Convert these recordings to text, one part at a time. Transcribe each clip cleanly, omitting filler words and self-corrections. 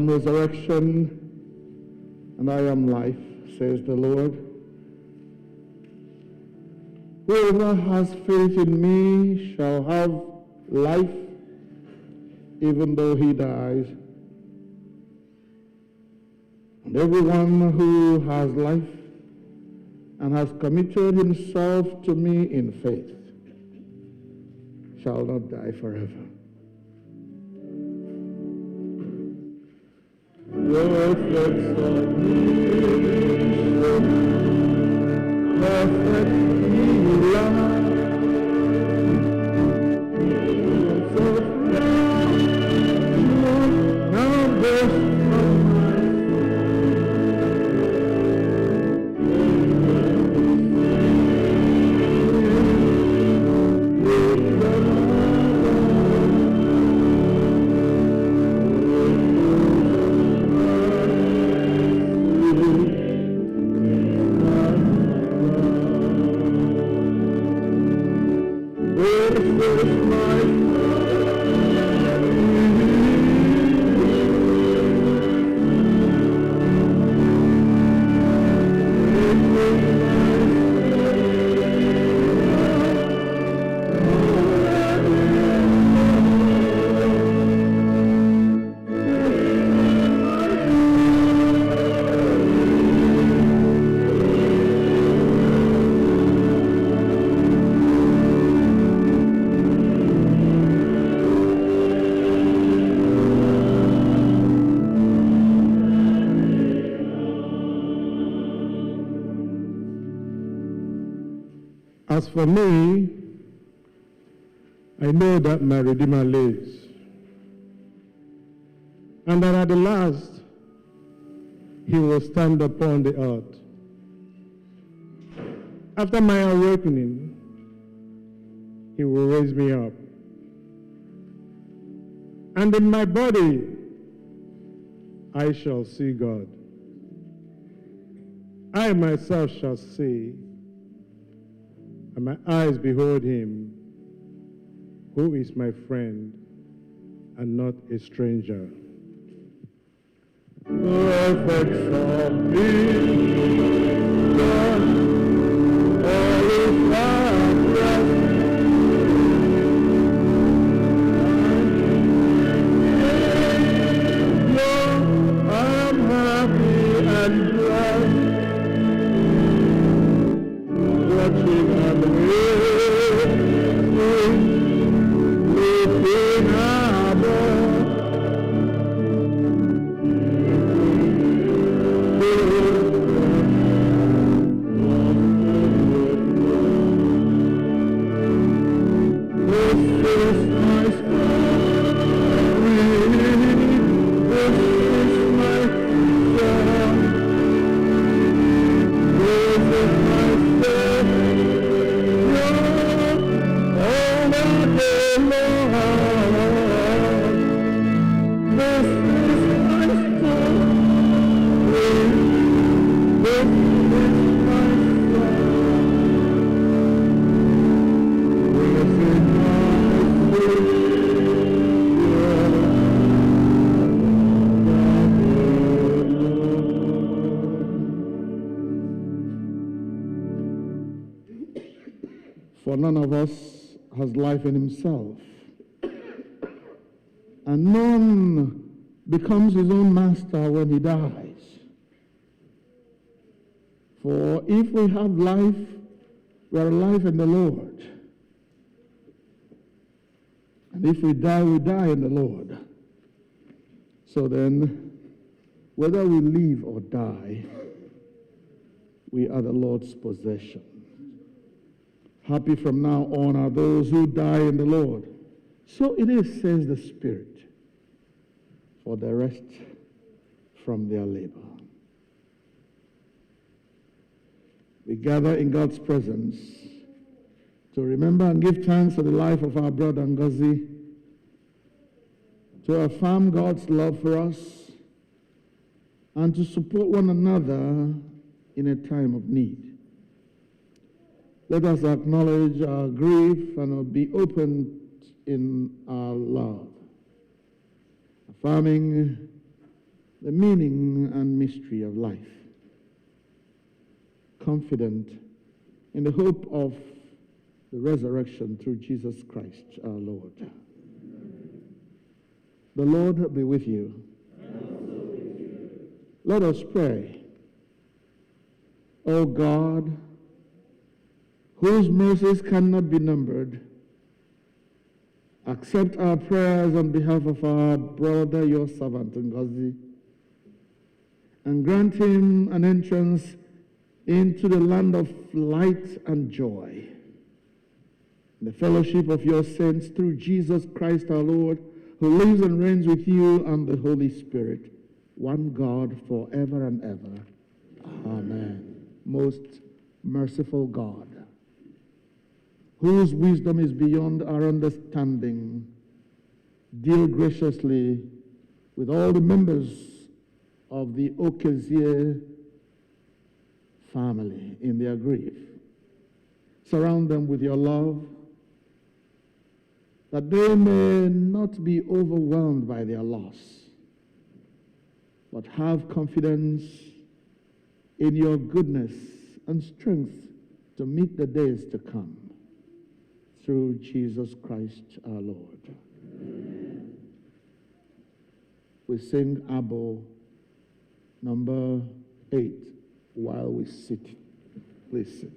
Resurrection, and I am life, says the Lord. Whoever has faith in me shall have life, even though he dies. And everyone who has life and has committed himself to me in faith shall not die forever. Perfect submission, perfect healer, now this from my As for me, I know that my Redeemer lives, and that at the last he will stand upon the earth. After my awakening, he will raise me up. And in my body, I shall see God. I myself shall see, and my eyes behold him, who is my friend and not a stranger. Perfect submission, all is progress. I am happy and blessed, watching and waiting, looking above. For none of us has life in himself, and none becomes his own master when he dies. For if we have life, we are alive in the Lord. And if we die in the Lord. So then, whether we live or die, we are the Lord's possession. Happy from now on are those who die in the Lord. So it is, says the Spirit, for the rest from their labor. We gather in God's presence to remember and give thanks for the life of our brother Ngozi, to affirm God's love for us, and to support one another in a time of need. Let us acknowledge our grief and be open in our love, affirming the meaning and mystery of life, confident in the hope of the resurrection through Jesus Christ our Lord. The Lord be with you. Let us pray. O God, whose mercies cannot be numbered, accept our prayers on behalf of our brother, your servant, Ngozi, and grant him an entrance into the land of light and joy. In the fellowship of your saints through Jesus Christ our Lord, who lives and reigns with you and the Holy Spirit, one God forever and ever. Amen. Most merciful God, whose wisdom is beyond our understanding, deal graciously with all the members of the Okezie family in their grief. Surround them with your love, that they may not be overwhelmed by their loss, but have confidence in your goodness and strength to meet the days to come. Through Jesus Christ our Lord. Amen. We sing Abba number 8 while we sit. Please sit.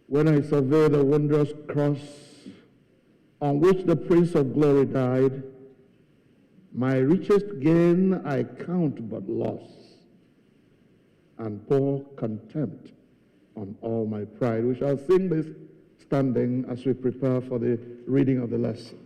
When I survey the wondrous cross on which the Prince of Glory died, my richest gain I count but loss, and pour contempt on all my pride. We shall sing this standing as we prepare for the reading of the lesson.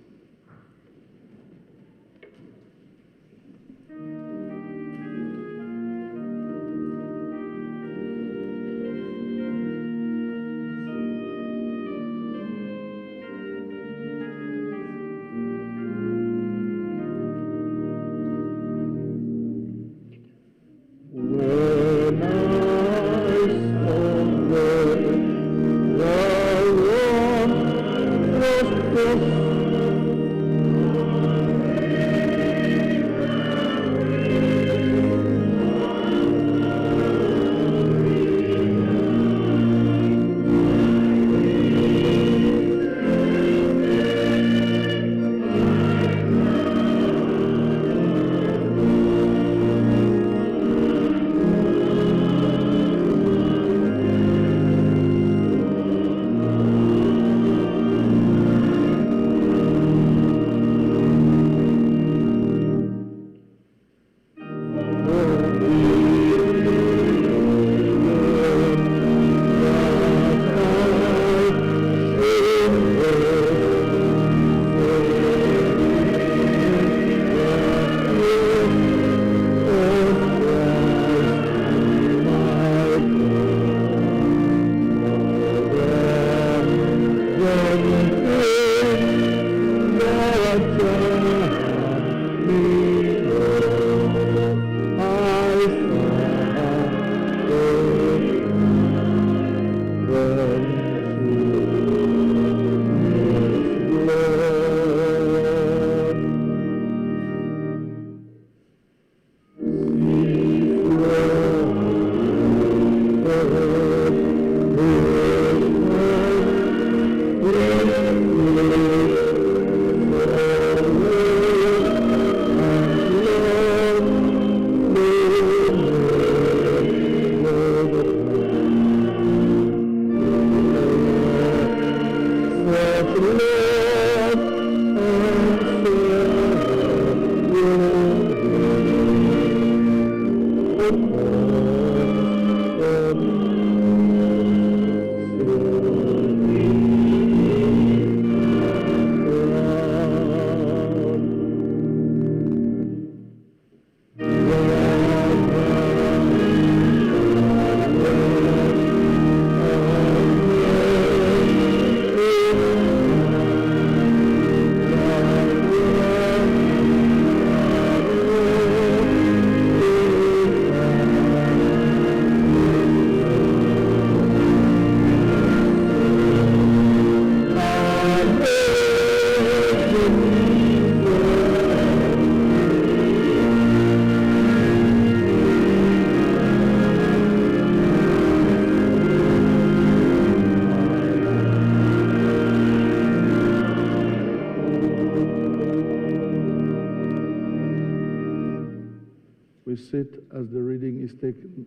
We sit as the reading is taken.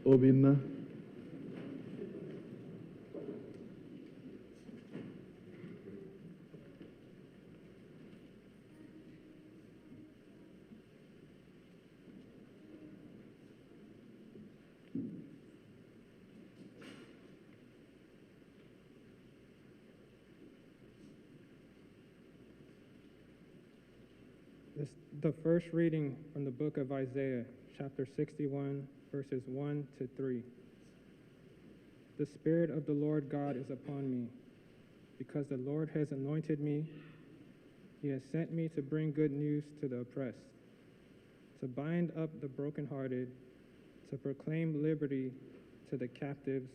Obinna. The first reading from the book of Isaiah, chapter 61, verses 1 to 3. The Spirit of the Lord God is upon me, because the Lord has anointed me. He has sent me to bring good news to the oppressed, to bind up the brokenhearted, to proclaim liberty to the captives,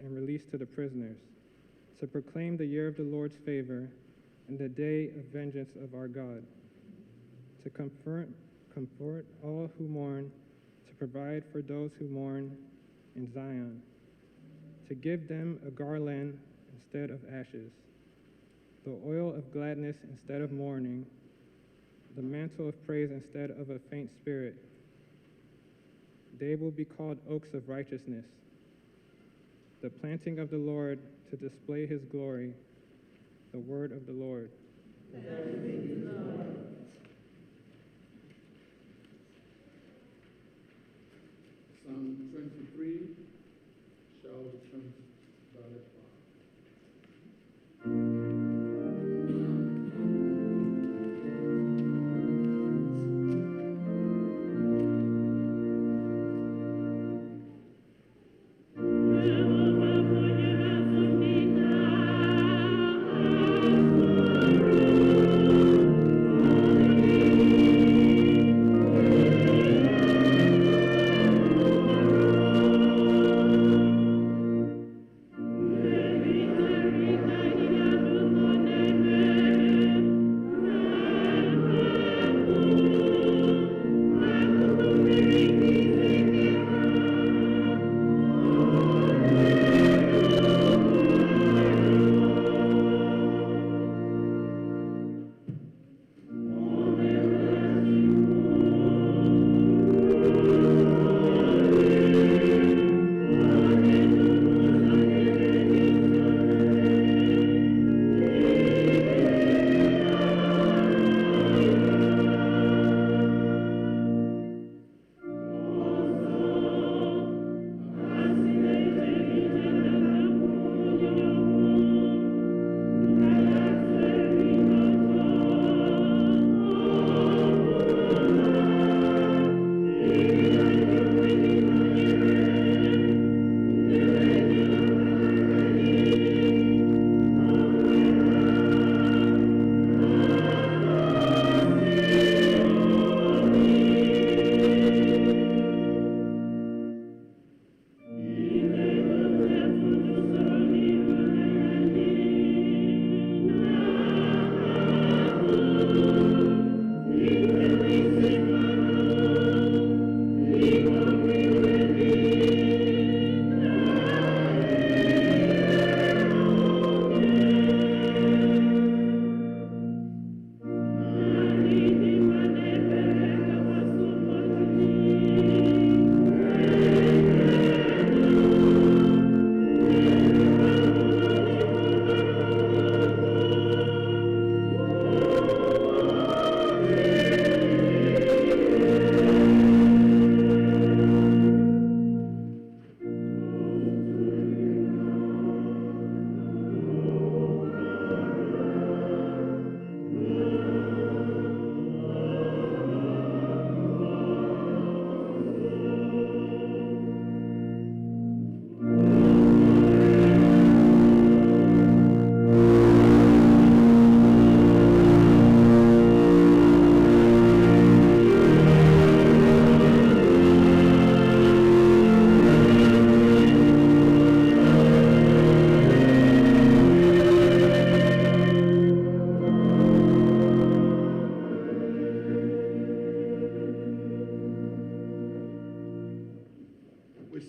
and release to the prisoners, to proclaim the year of the Lord's favor and the day of vengeance of our God, to comfort all who mourn, to provide for those who mourn in Zion, to give them a garland instead of ashes, the oil of gladness instead of mourning, the mantle of praise instead of a faint spirit. They will be called oaks of righteousness, the planting of the Lord to display his glory, the word of the Lord. Psalm 23 shall be translated.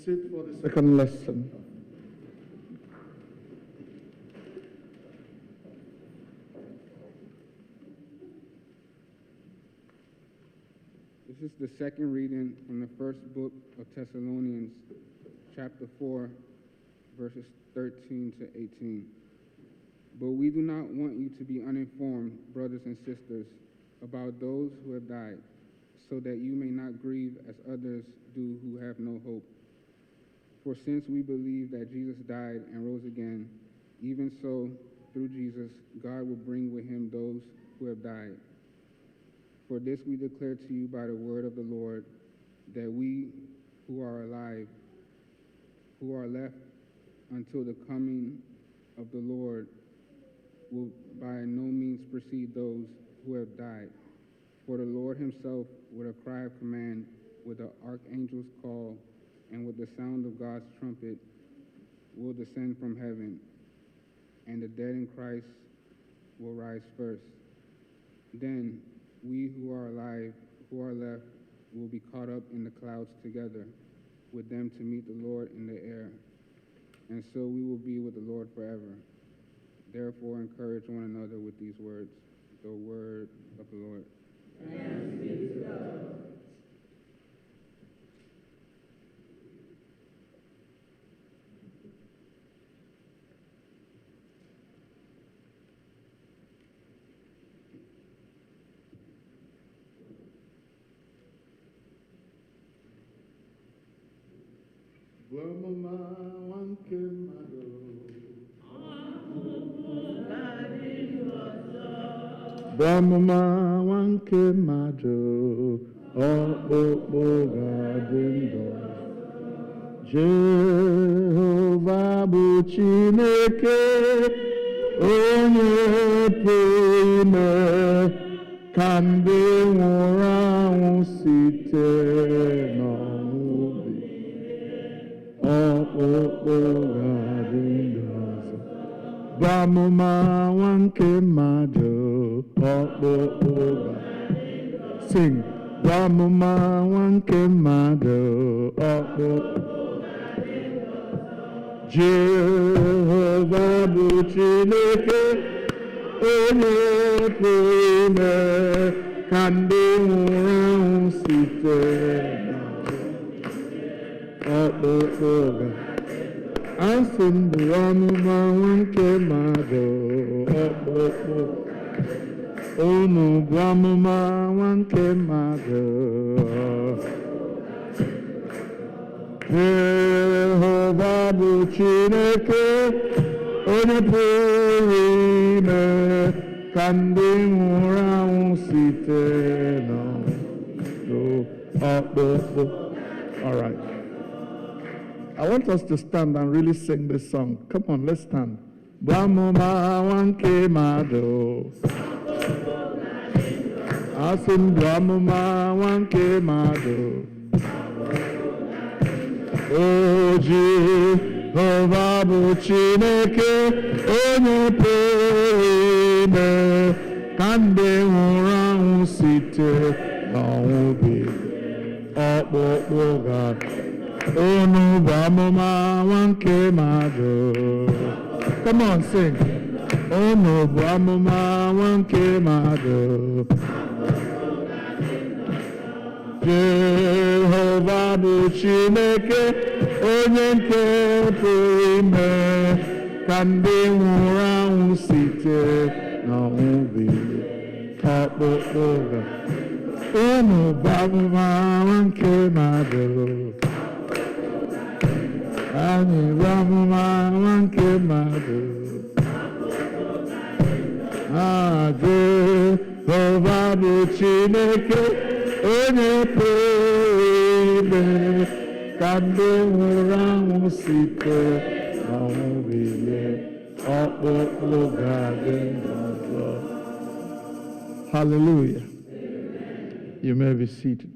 sit for the second lesson. This is the second reading from the first book of Thessalonians, chapter 4, verses 13 to 18. But we do not want you to be uninformed, brothers and sisters, about those who have died, so that you may not grieve as others do who have no hope. For since we believe that Jesus died and rose again, even so, through Jesus, God will bring with him those who have died. For this we declare to you by the word of the Lord, that we who are alive, who are left until the coming of the Lord, will by no means precede those who have died. For the Lord himself, with a cry of command, with the archangel's call, and with the sound of God's trumpet, will descend from heaven, and the dead in Christ will rise first. Then we who are alive, who are left, will be caught up in the clouds together with them to meet the Lord in the air, and so we will be with the Lord forever. Therefore encourage one another with these words, the word of the Lord. Ọmụma nwa nke mmadụ. Bụ ọmụma nwa nke mmadụ, ọkpụkpụ ga-adị ndụ. Jehova bụ Chineke, onye pụrụ ime ka ndị nwụrụ anwụ site n'ọnwụ ọkpụkpụ ga-adị ndụ ọzọ. Bụ amụma nwa nke mmadụ, ọkpụkpụ ga-adị ndụ ọzọ. Sing. Bụ amụma nwa nke mmadụ, ọkpụkpụ ga-adị ndụ ọzọ. Jehova bụ Chineke, onye pụrụ ime ka ndị nwụrụ anwụ site ọkpụkpụ asị m bụ ọmụma nwa nke mmadụ, ọkpụkpụ unu bụ ọmụma nwa nke mmadụ. Jehova bụ Chineke, onye pụrụ ime ka ndị nwụrụ anwụ site n'ọnwụ ọkpụkpụ. All right. I want us to stand and really sing this song. Come on, let's stand. Bamuma wanke mado. Asim bamuma wanke mado. O Jehovah bụ Chineke, onye pụrụ ime ka ndị nwụrụ anwụ site n'ọnwụ ọkpụkpụ ga-adị. Unu bụ amụma nwa nke mmadụ. Come on, sing. Unu bụ amụma nwa nke mmadụ. Jehova bụ Chineke, onye nke pụrụ ime ka ndị nwụrụ anwụ site n'ọnwụ bilie ọkpụkpụ ga-adị. Unu bụ amụma nwa nke mmadụ. Anyị bụ amụma nwa nke mmadụ. Jehova bụ Chineke, onye pụrụ ime ka ndị nwụrụ anwụ site n'ọnwụ bilie ọkpụkpụ ga-adị ndụ ọzọ. Hallelujah. You may be seated.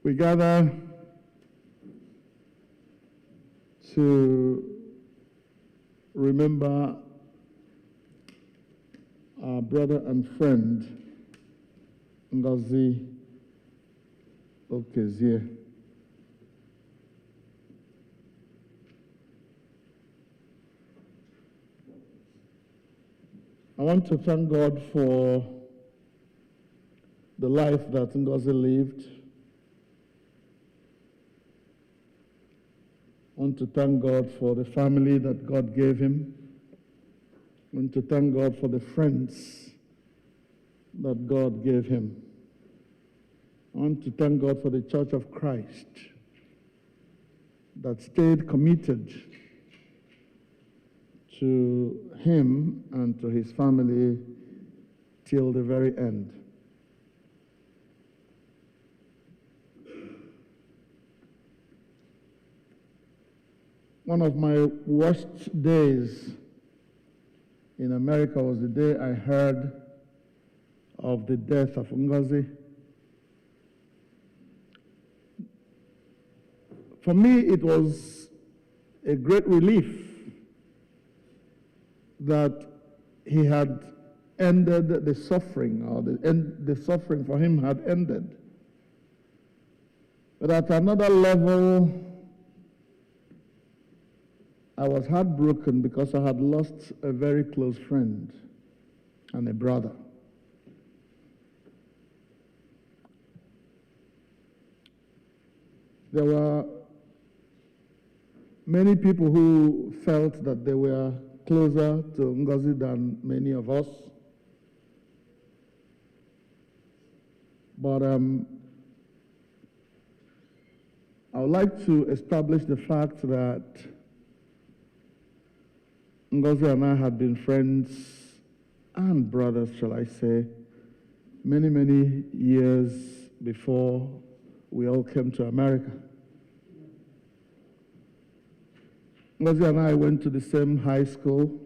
We gather to remember our brother and friend, Ngozi Okezie. I want to thank God for the life that Ngozi lived. I want to thank God for the family that God gave him. I want to thank God for the friends that God gave him. I want to thank God for the Church of Christ that stayed committed to him and to his family till the very end. One of my worst days in America was the day I heard of the death of Ngozi. For me, it was a great relief that he had ended the suffering, or the suffering for him had ended. But at another level, I was heartbroken because I had lost a very close friend and a brother. There were many people who felt that they were closer to Ngozi than many of us. But I would like to establish the fact that Ngozi and I had been friends and brothers, shall I say, many, many years before we all came to America. Mazi and I went to the same high school.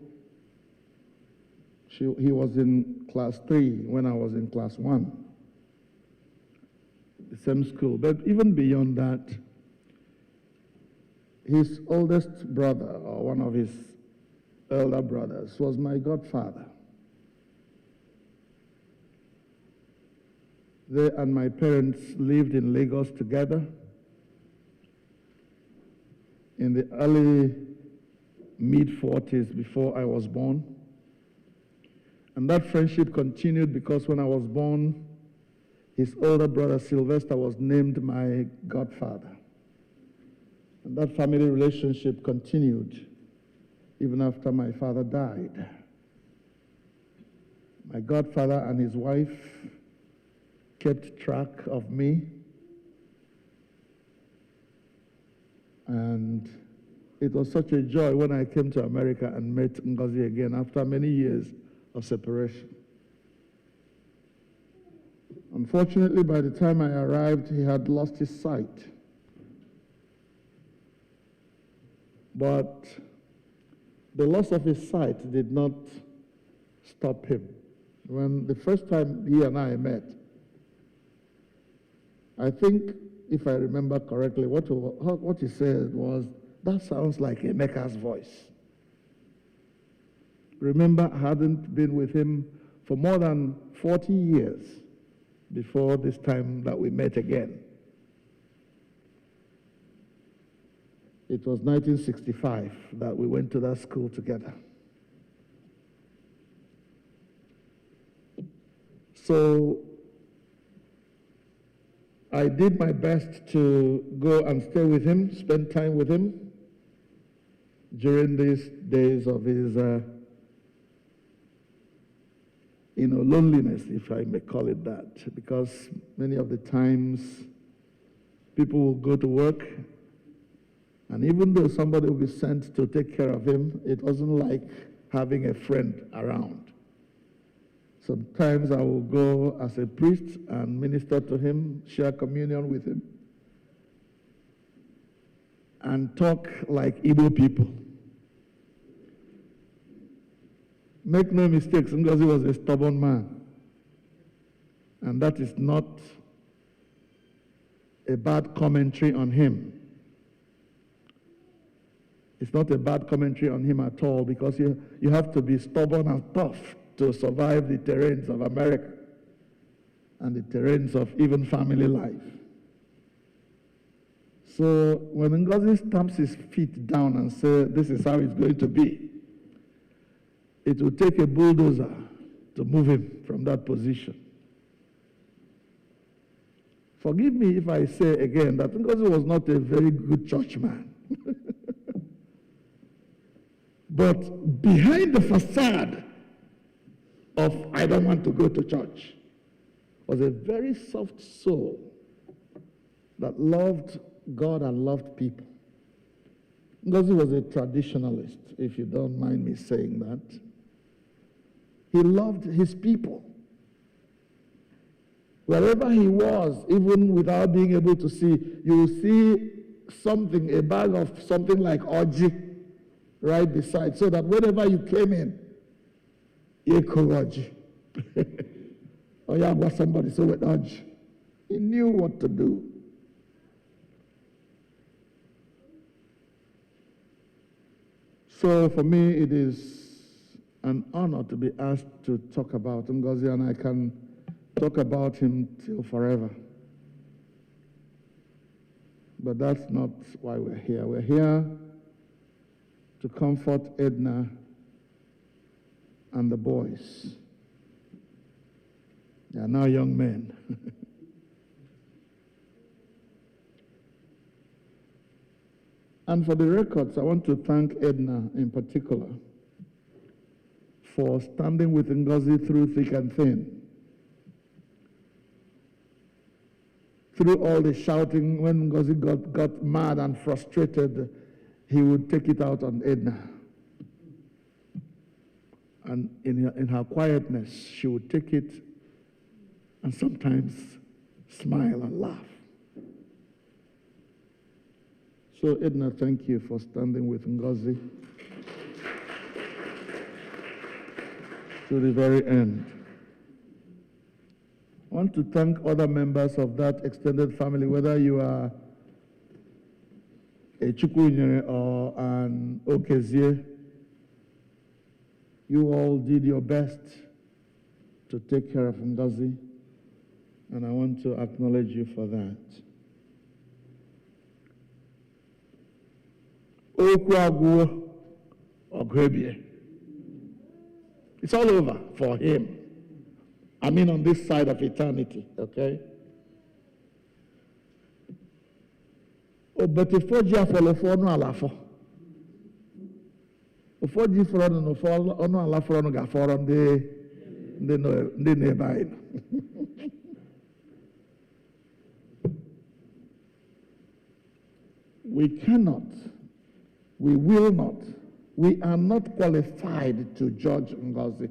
He was in class 3 when I was in class 1. The same school. But even beyond that, his oldest brother, or one of his elder brothers, was my godfather. They and my parents lived in Lagos together. In the early mid-40s before I was born. And that friendship continued because when I was born, his older brother Sylvester was named my godfather. And that family relationship continued even after my father died. My godfather and his wife kept track of me, and it was such a joy when I came to America and met Ngozi again after many years of separation. Unfortunately, by the time I arrived, he had lost his sight. But the loss of his sight did not stop him. When the first time he and I met, I think, if I remember correctly, what he said was, "That sounds like Emeka's voice." Remember, I hadn't been with him for more than 40 years before this time that we met again. It was 1965 that we went to that school together. So I did my best to go and stay with him, spend time with him during these days of his, loneliness, if I may call it that, because many of the times people will go to work, and even though somebody will be sent to take care of him, it wasn't like having a friend around. Sometimes I will go as a priest and minister to him, share communion with him, and talk like Igbo people. Make no mistakes, Ngozi was a stubborn man. And that is not a bad commentary on him. It's not a bad commentary on him at all, because you have to be stubborn and tough to survive the terrains of America and the terrains of even family life. So when Ngozi stamps his feet down and says, "This is how it's going to be," it will take a bulldozer to move him from that position. Forgive me if I say again that Ngozi was not a very good churchman. But behind the facade of "I don't want to go to church" was a very soft soul that loved God and loved people. Ngozi was a traditionalist, if you don't mind me saying that. He loved his people. Wherever he was, even without being able to see, you will see something, a bag of something like orji right beside, so that whenever you came in, you could orji. Or you was somebody so with orji. He knew what to do. So for me, it is an honor to be asked to talk about Ngozi, and I can talk about him till forever. But that's not why we're here. We're here to comfort Edna and the boys. They are now young men. And for the records, I want to thank Edna in particular for standing with Ngozi through thick and thin. Through all the shouting, when Ngozi got mad and frustrated, he would take it out on Edna. And in her quietness, she would take it and sometimes smile and laugh. So Edna, thank you for standing with Ngozi to the very end. I want to thank other members of that extended family, whether you are a Chukwunyere or an Okezie. You all did your best to take care of Ngozi, and I want to acknowledge you for that. It's all over for him. I mean, on this side of eternity, okay? Oh, but if you follow for no alafo, if you follow no follow no alafo no ga for the nearby. We cannot, we will not, we are not qualified to judge Ngozi,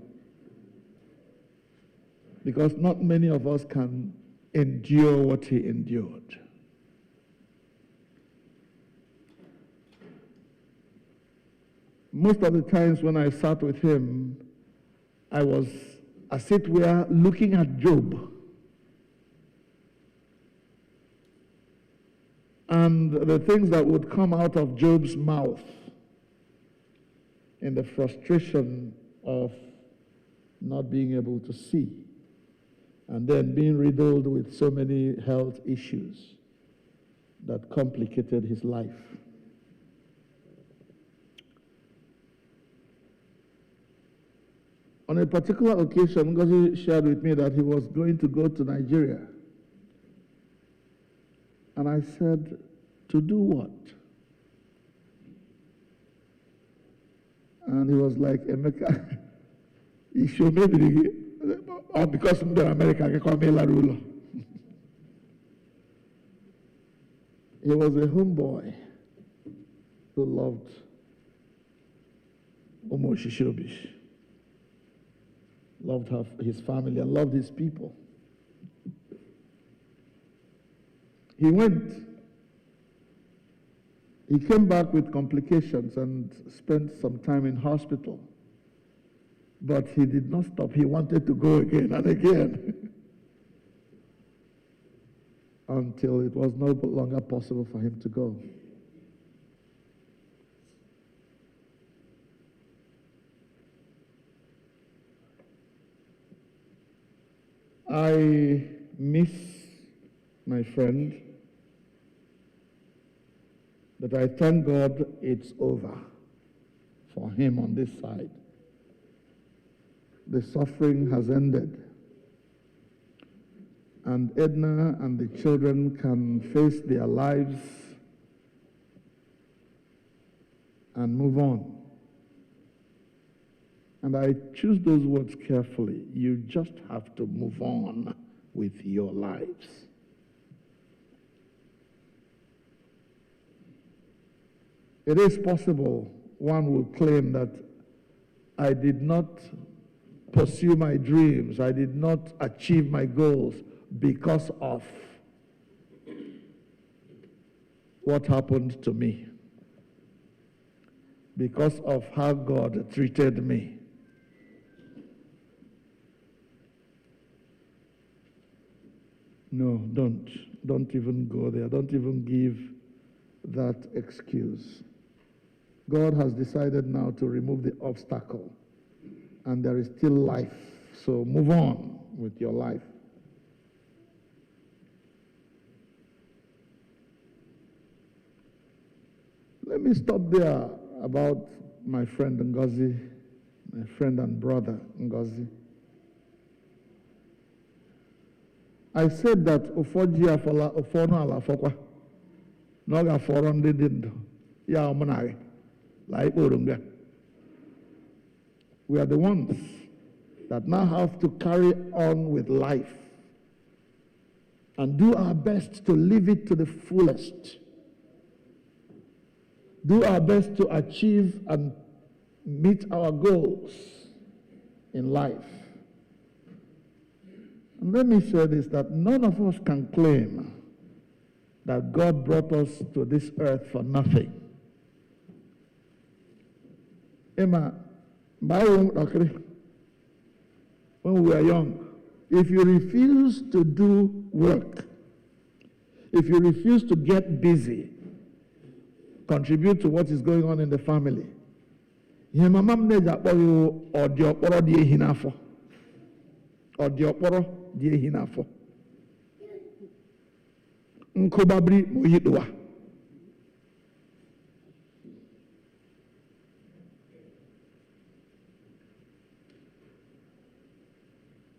because not many of us can endure what he endured. Most of the times when I sat with him, I was, as it were, looking at Job. And the things that would come out of Job's mouth in the frustration of not being able to see, and then being riddled with so many health issues that complicated his life. On a particular occasion, Ngozi shared with me that he was going to go to Nigeria. And I said, to do what? And he was like, Emeka, he showed me because I'm in America, I call me La Rulo. He was a homeboy who loved Omo Shishobish, loved his family and loved his people. He went. He came back with complications and spent some time in hospital. But he did not stop. He wanted to go again and again until it was no longer possible for him to go. I miss my friend, but I thank God it's over for him on this side. The suffering has ended, and Edna and the children can face their lives and move on. And I choose those words carefully. You just have to move on with your lives. It is possible one will claim that I did not pursue my dreams, I did not achieve my goals because of what happened to me, because of how God treated me. No, don't even go there. Don't even give that excuse. God has decided now to remove the obstacle and there is still life. So move on with your life. Let me stop there about my friend Ngozi, my friend and brother Ngozi. I said that Ofoji afola ofono ala fokwa no ga foro ndi dindo ya omunare like orunga. We are the ones that now have to carry on with life and do our best to live it to the fullest. Do our best to achieve and meet our goals in life. And let me say this, that none of us can claim that God brought us to this earth for nothing. Emma, when we were young, if you refuse to do work, if you refuse to get busy, contribute to what is going on in the family, nkobabri moyidwa.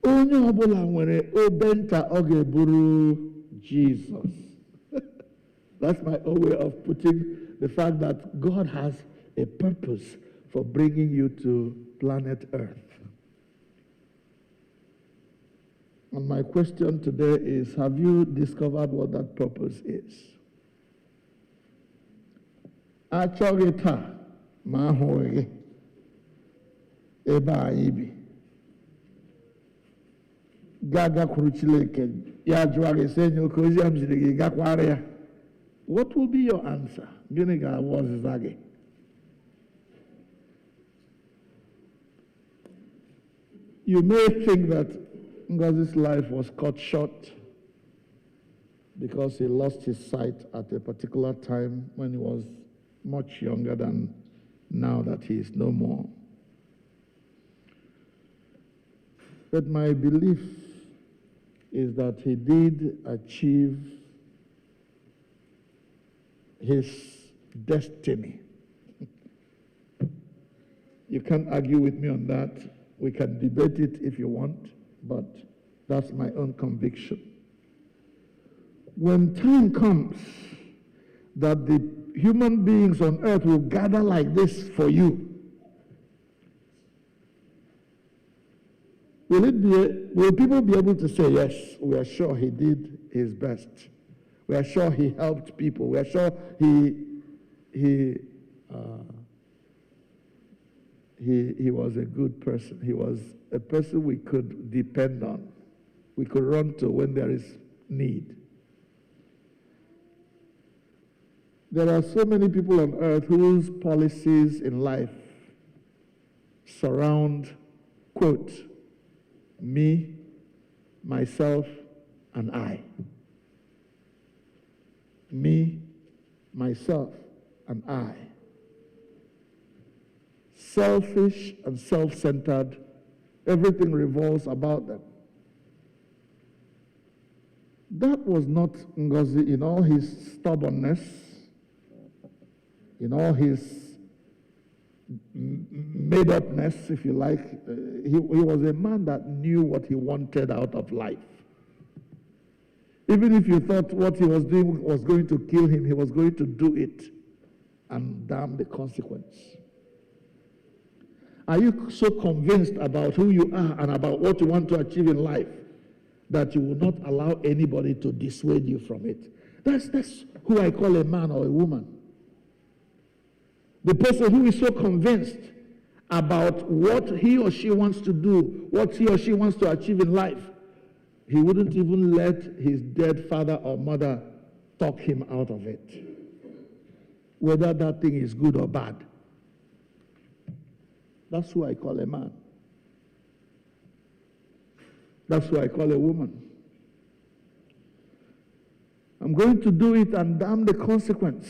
Onye ọbụla nwere obenta ọ ga-eburu Jesus. That's my own way of putting the fact that God has a purpose for bringing you to planet Earth. And my question today is, have you discovered what that purpose is? Achọghị taa ma ahụghị ebe anyị bi. Gaga kwuru Chineke ya jụọ gị sị nye Okezie m ziri gị gakwara ya. What will be your answer? Gịnị ga-abụ ọzịza gị? You may think that Ngozi's life was cut short because he lost his sight at a particular time when he was much younger than now that he is no more. But my belief is that he did achieve his destiny. You can't argue with me on that. We can debate it if you want, but that's my own conviction. When time comes that the human beings on earth will gather like this for you, will people be able to say, yes, we are sure he did his best. We are sure he helped people. We are sure he was a good person. He was a person we could depend on. We could run to when there is need. There are so many people on earth whose policies in life surround, quote, me, myself, and I. Me, myself, and I. Selfish and self-centered, everything revolves about them. That was not Ngozi in all his stubbornness, in all his made-upness, if you like. He was a man that knew what he wanted out of life. Even if you thought what he was doing was going to kill him, he was going to do it and damn the consequence. Are you so convinced about who you are and about what you want to achieve in life that you will not allow anybody to dissuade you from it? That's who I call a man or a woman. The person who is so convinced about what he or she wants to do, what he or she wants to achieve in life, he wouldn't even let his dead father or mother talk him out of it, whether that thing is good or bad. That's who I call a man. That's who I call a woman. I'm going to do it and damn the consequence.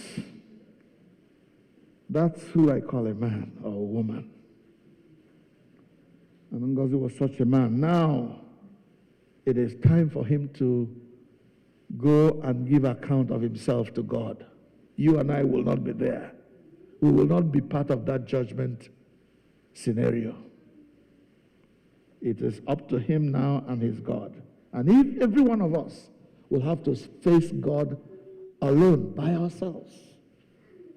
That's who I call a man or a woman. And Ngozi was such a man. Now, it is time for him to go and give account of himself to God. You and I will not be there. We will not be part of that judgment scenario. It is up to him now and his God. And if every one of us will have to face God alone, by ourselves.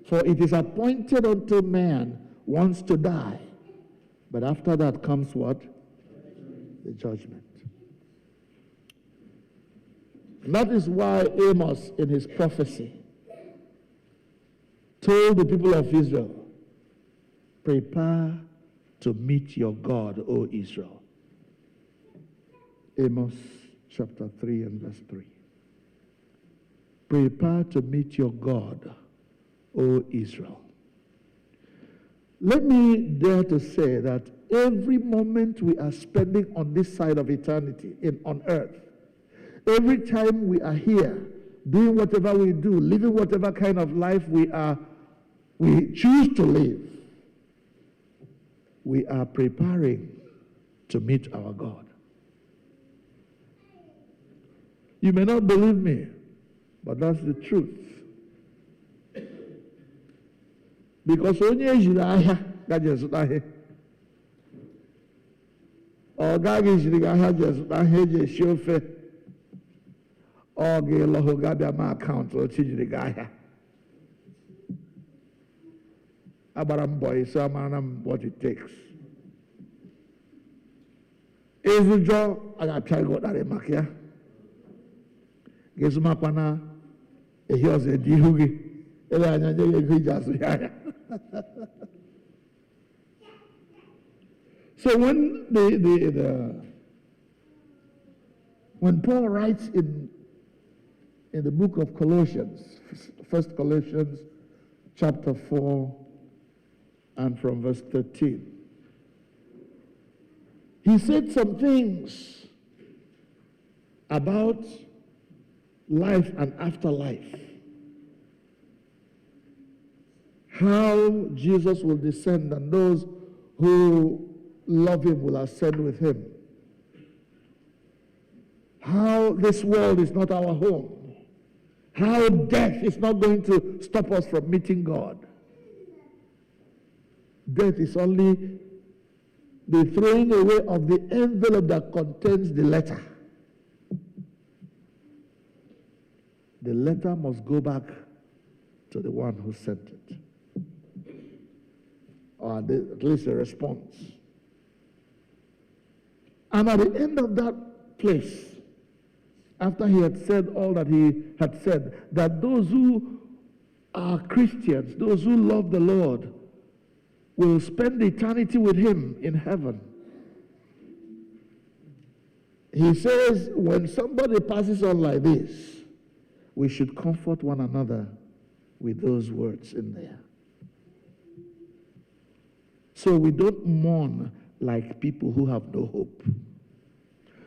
For it is appointed unto man once to die. But after that comes what? The judgment. And that is why Amos, in his prophecy, told the people of Israel, prepare to meet your God, O Israel. Amos chapter 3 and verse 3. Prepare to meet your God, O Israel. Let me dare to say that every moment we are spending on this side of eternity, on earth, every time we are here, doing whatever we do, living whatever kind of life we choose to live, we are preparing to meet our God. You may not believe me, but that's the truth. Because onye-ejiri ahịa gaje zụta ihe. Ọ gaghị ejiri ahịa je zụta ihe eji esi ofe. Ọ ga-elọhụ gabịa ma akaụntụ otu ejiri gị ahịa. Agbara mbọ so amara m what it takes. Ezujọ a ga-apịa gị ụtarị maka ya. Ga-ezumakwa na ehi ọzọ edi ihu gị. Ele anya nye gị ego iji azụ ya ahịa. So when Paul writes in the book of Colossians, 1 Colossians chapter 4 and from verse 13, he said some things about life and afterlife. How Jesus will descend and those who love him will ascend with him. How this world is not our home. How death is not going to stop us from meeting God. Death is only the throwing away of the envelope that contains the letter. The letter must go back to the one who sent it. Or at least a response. And at the end of that place, after he had said all that he had said, that those who are Christians, those who love the Lord, will spend eternity with him in heaven. He says, when somebody passes on like this, we should comfort one another with those words in there. So we don't mourn like people who have no hope.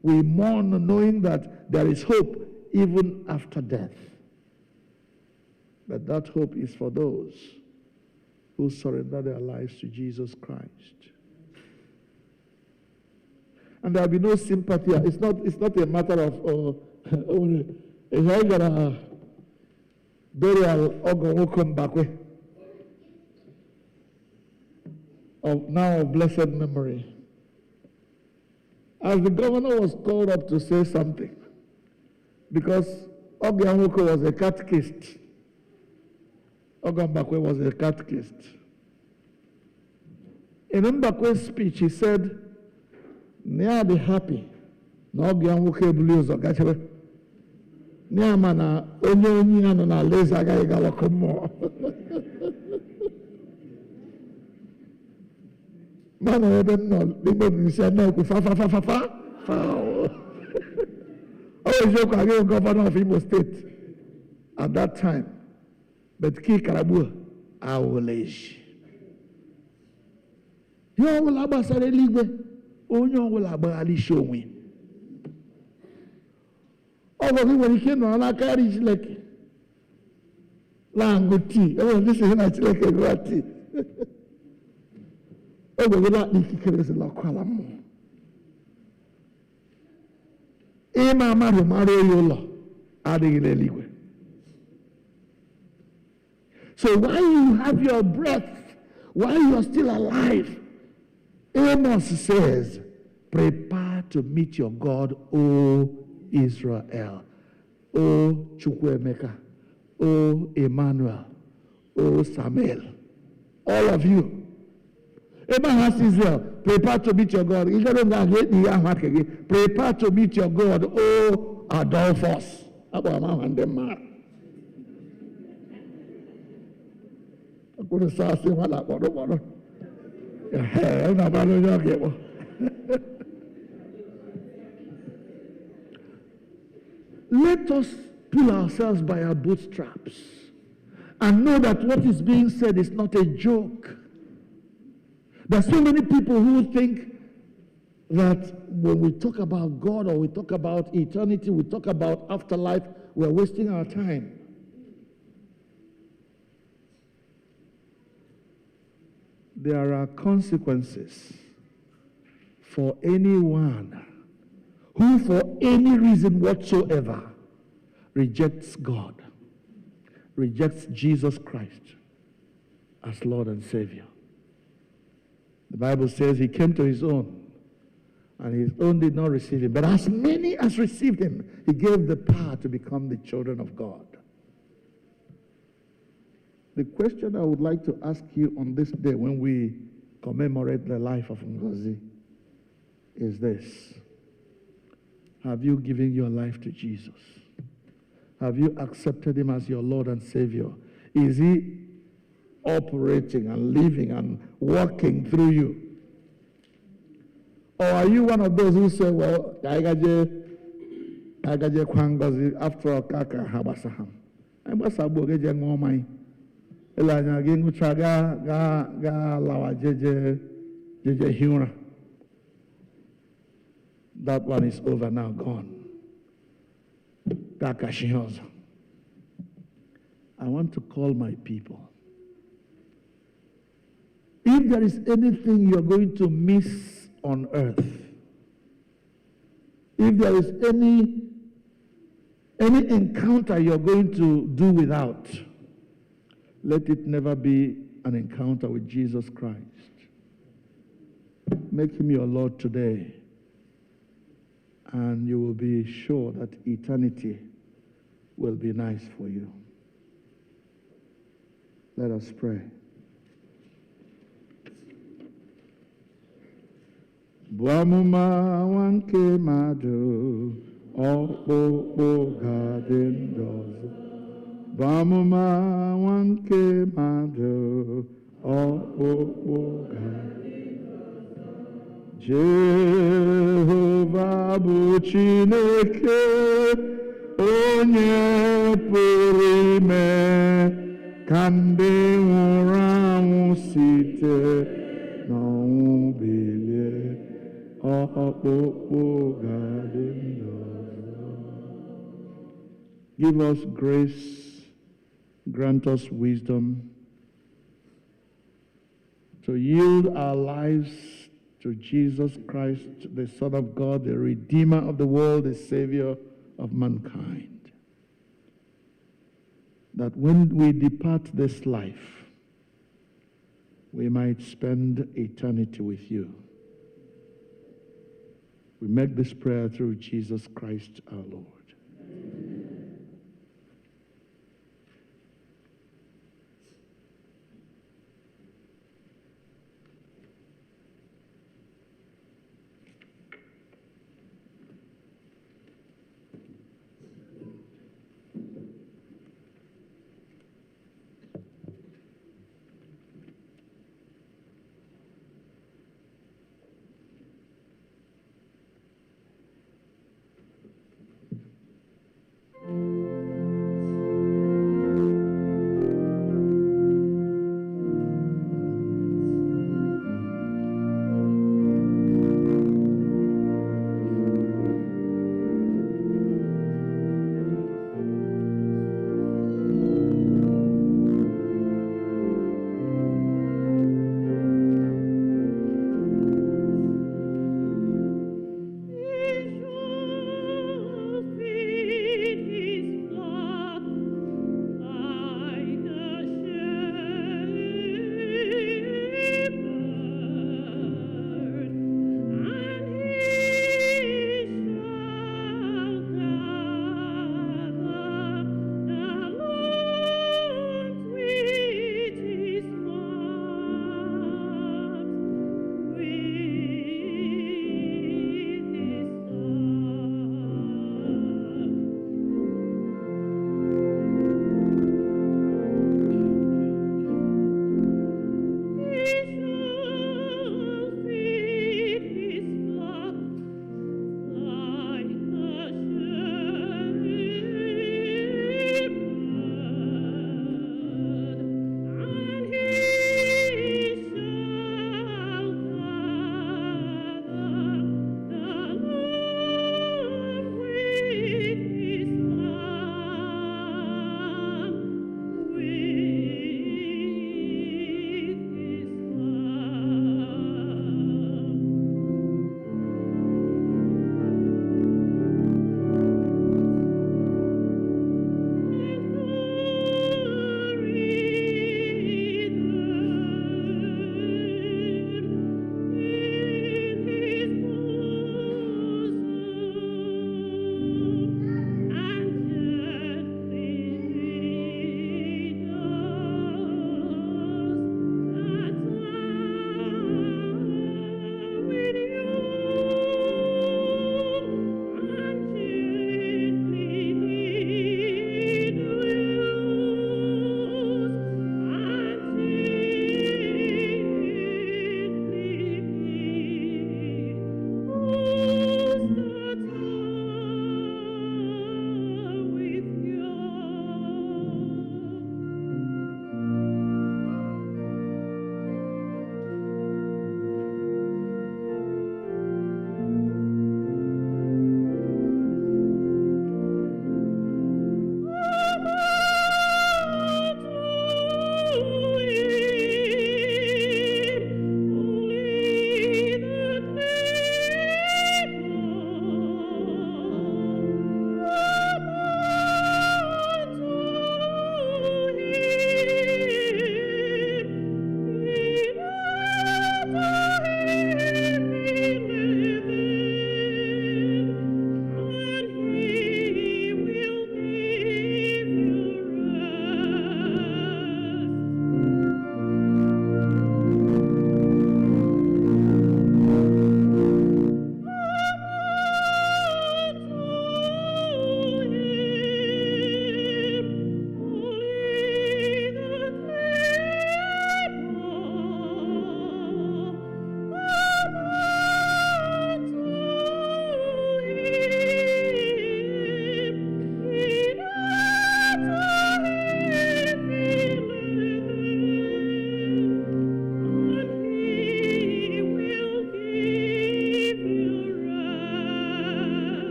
We mourn knowing that there is hope even after death. But that hope is for those who surrender their lives to Jesus Christ. And there will be no sympathy. It's not a matter of burial of now of blessed memory. As the governor was called up to say something, because Ogianwoko was a catechist. Ogambakwe was a catechist. In Mbakwe's speech, he said, "May I be happy. Na Ogianwoko blues or gachewe. Niamana onye na leza agaghị galọkọ mmụọ." Man, I don't know. They said, "No, fa. I was the governor of Imo State at that time. But Ki Karabu, I will age. You will have a salary, Onyo will have a show me. Oh, when he came on, I carried like good tea. Oh, this is not like a good tea. Oh, we will not need to kill us in La Qualam. Ịma mmadụ mara onye ụlọ adịghị n'eluigwe. So while you have your breath, while you are still alive, Amos says, prepare to meet your God, O Israel, O Chukwuemeka, O Emmanuel, O Samuel, all of you. Abraham asked Israel, prepare to meet your God. Prepare to meet your God, O Adolphus. Let us pull ourselves by our bootstraps and know that what is being said is not a joke. There are so many people who think that when we talk about God or we talk about eternity, we talk about afterlife, we're wasting our time. There are consequences for anyone who, for any reason whatsoever, rejects God, rejects Jesus Christ as Lord and Savior. The Bible says he came to his own, and his own did not receive him. But as many as received him, he gave the power to become the children of God. The question I would like to ask you on this day when we commemorate the life of Ngozi is this. Have you given your life to Jesus? Have you accepted him as your Lord and Savior? Is he operating and living and working through you? Or are you one of those who say, well, Ngozi, after all, kaka habasaham. I'm that one is over now, gone. I want to call my people. If there is anything you're going to miss on earth, if there is any encounter you're going to do without, let it never be an encounter with Jesus Christ. Make him your Lord today, and you will be sure that eternity will be nice for you. Let us pray. Buamuma wanke madu okpokpo gadindozo. Buamuma wanke madu okpokpo gadindozo. Jehovah bụ Chineke onye puru ime ka ndị nwụrụ anwụ site n'ọnwụ bilie. Give us grace, grant us wisdom to yield our lives to Jesus Christ, the Son of God, the Redeemer of the world, the Savior of mankind. That when we depart this life, we might spend eternity with you. We make this prayer through Jesus Christ our Lord.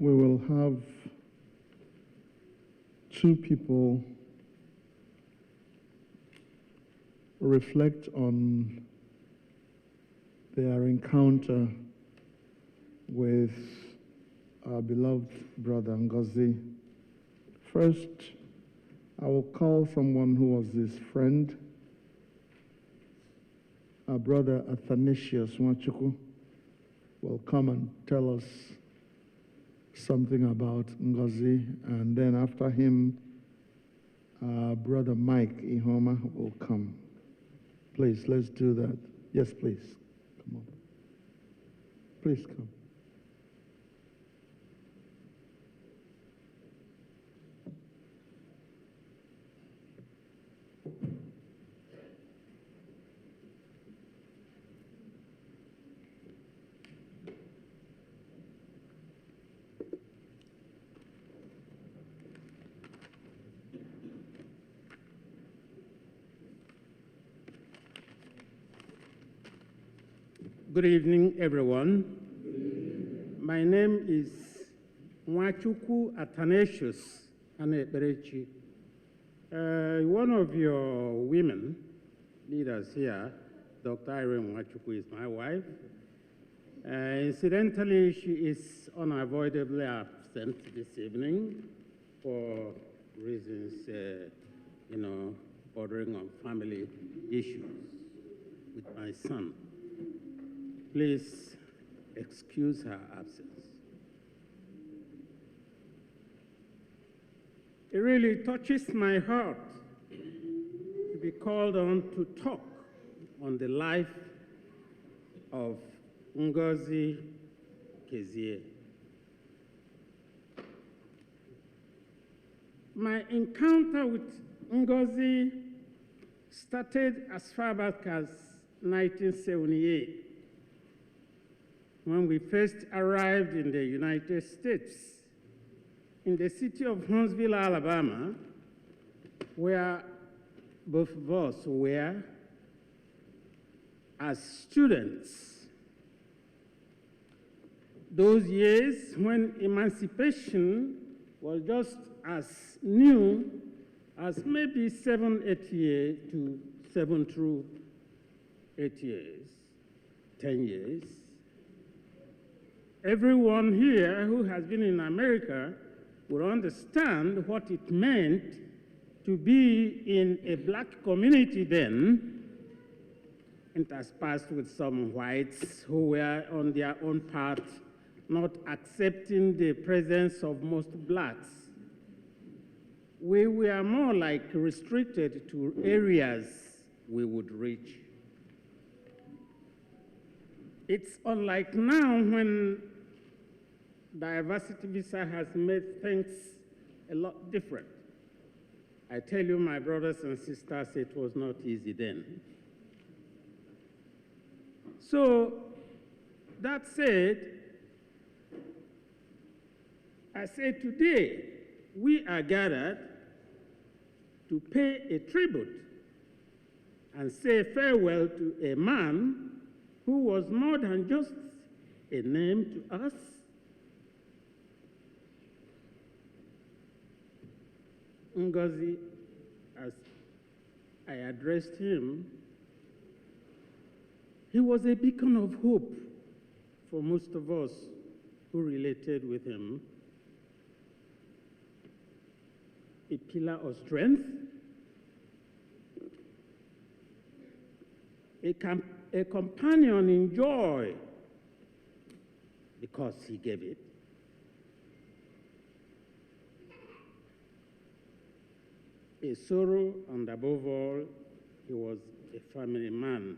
we will have two people reflect on their encounter with our beloved brother Ngozi. First, I will call someone who was his friend, our brother Athanasius Nwachukwu will come and tell us something about Ngozi, and then after him, brother Mike Ihoma will come. Please, let's do that. Yes, please. Come on. Please come. Good evening, everyone. My name is Nwachukwu Athanasius Aneberechi. One of your women leaders here, Dr. Irene Nwachukwu, is my wife. Incidentally, she is unavoidably absent this evening for reasons, bordering on family issues with my son. Please excuse her absence. It really touches my heart to be called on to talk on the life of Ngozi Okezie. My encounter with Ngozi started as far back as 1978. When we first arrived in the United States, in the city of Huntsville, Alabama, where both of us were as students. Those years when emancipation was just as new as maybe 7 through 8 years, 10 years. Everyone here who has been in America will understand what it meant to be in a black community then, interspersed with some whites who were on their own part, not accepting the presence of most blacks. We were more like restricted to areas we would reach. It's unlike now when diversity visa has made things a lot different. I tell you, my brothers and sisters, it was not easy then. So, that said, I say today, we are gathered to pay a tribute and say farewell to a man who was more than just a name to us. Ngozi, as I addressed him, he was a beacon of hope for most of us who related with him, a pillar of strength, a companion in joy because he gave it, a sorrow, and above all, he was a family man.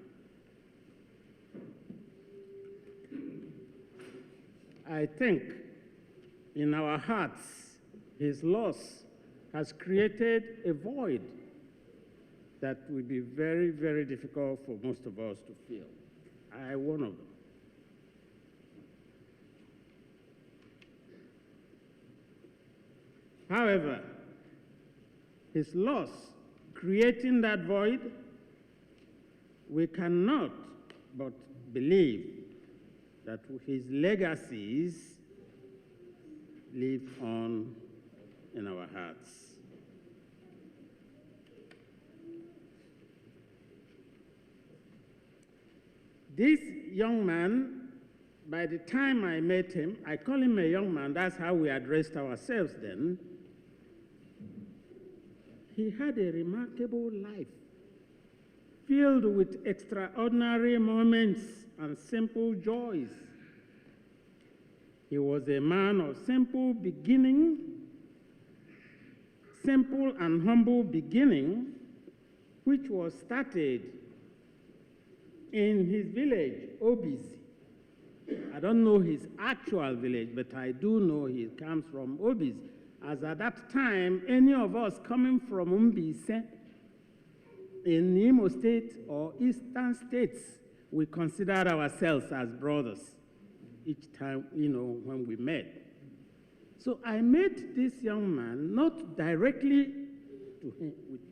I think in our hearts, his loss has created a void that will be very, very difficult for most of us to fill. I am one of them. However, his loss creating that void, we cannot but believe that his legacies live on in our hearts. This young man, by the time I met him, I call him a young man, that's how we addressed ourselves then. He had a remarkable life, filled with extraordinary moments and simple joys. He was a man of simple and humble beginning, which was started in his village, Okezie. I don't know his actual village, but I do know he comes from Okezie. As at that time, any of us coming from Umbise in Imo State or Eastern states, we considered ourselves as brothers each time, when we met. So I met this young man, not directly to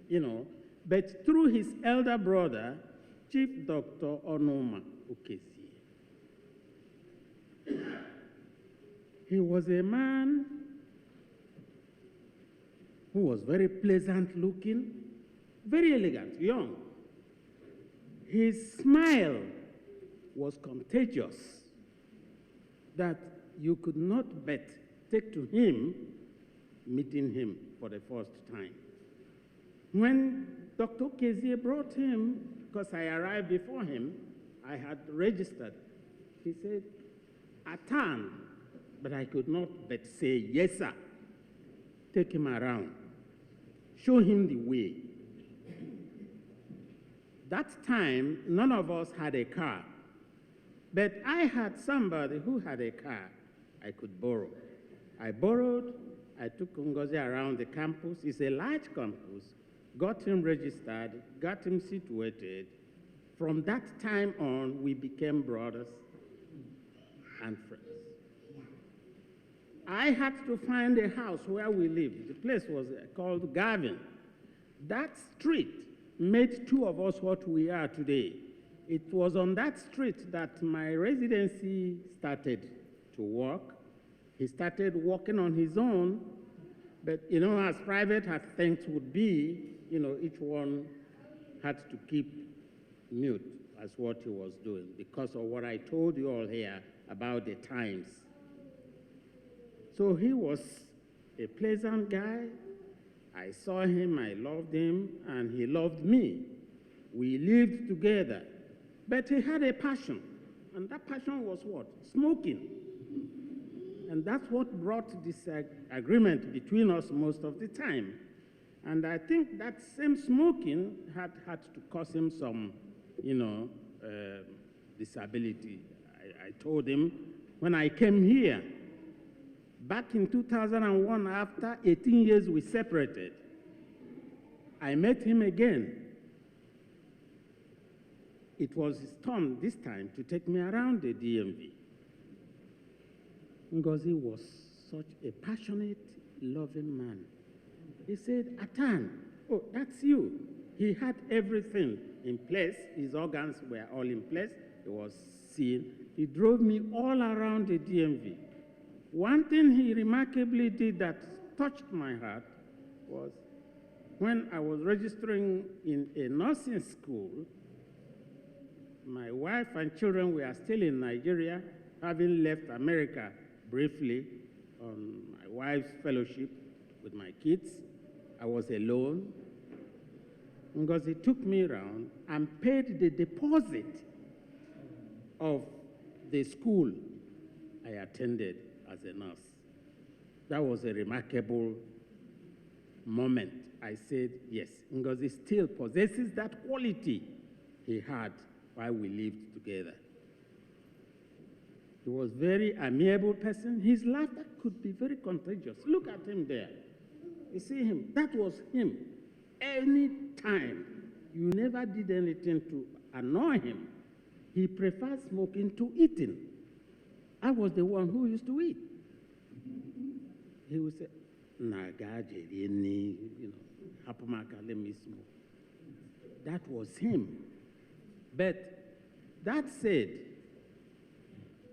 him, but through his elder brother, Chief Dr. Onoma Okezie. He was a man who was very pleasant looking, very elegant, young. His smile was contagious, that you could not but take to him meeting him for the first time. When Dr. Okezie brought him, because I arrived before him, I had registered. He said, Atan, but I could not but say, yes, sir. Take him around. Show him the way. That time, none of us had a car, but I had somebody who had a car I could borrow. I borrowed, I took Ngozi around the campus. It's a large campus. Got him registered, got him situated. From that time on, we became brothers and friends. I had to find a house where we lived. The place was called Gavin. That street made two of us what we are today. It was on that street that my residency started to work. He started working on his own, but as private as things would be, each one had to keep mute as what he was doing because of what I told you all here about the times. So he was a pleasant guy. I saw him, I loved him, and he loved me. We lived together. But he had a passion, and that passion was what? Smoking. And that's what brought this agreement between us most of the time. And I think that same smoking had to cause him some, disability. I told him when I came here, back in 2001, after 18 years we separated, I met him again. It was his turn this time to take me around the DMV. Ngozi was such a passionate, loving man. He said, Atan, oh, that's you. He had everything in place. His organs were all in place. He was seeing. He drove me all around the DMV. One thing he remarkably did that touched my heart was when I was registering in a nursing school, my wife and children were still in Nigeria, having left America briefly on my wife's fellowship with my kids. I was alone. Ngozi took me around and paid the deposit of the school I attended as a nurse. That was a remarkable moment. I said, yes, Ngozi still possesses that quality he had while we lived together. He was a very amiable person. His laughter could be very contagious. Look at him there. You see him? That was him. Any time, you never did anything to annoy him. He preferred smoking to eating. I was the one who used to eat. He would say, Hapamaka, let me smoke. That was him. But that said,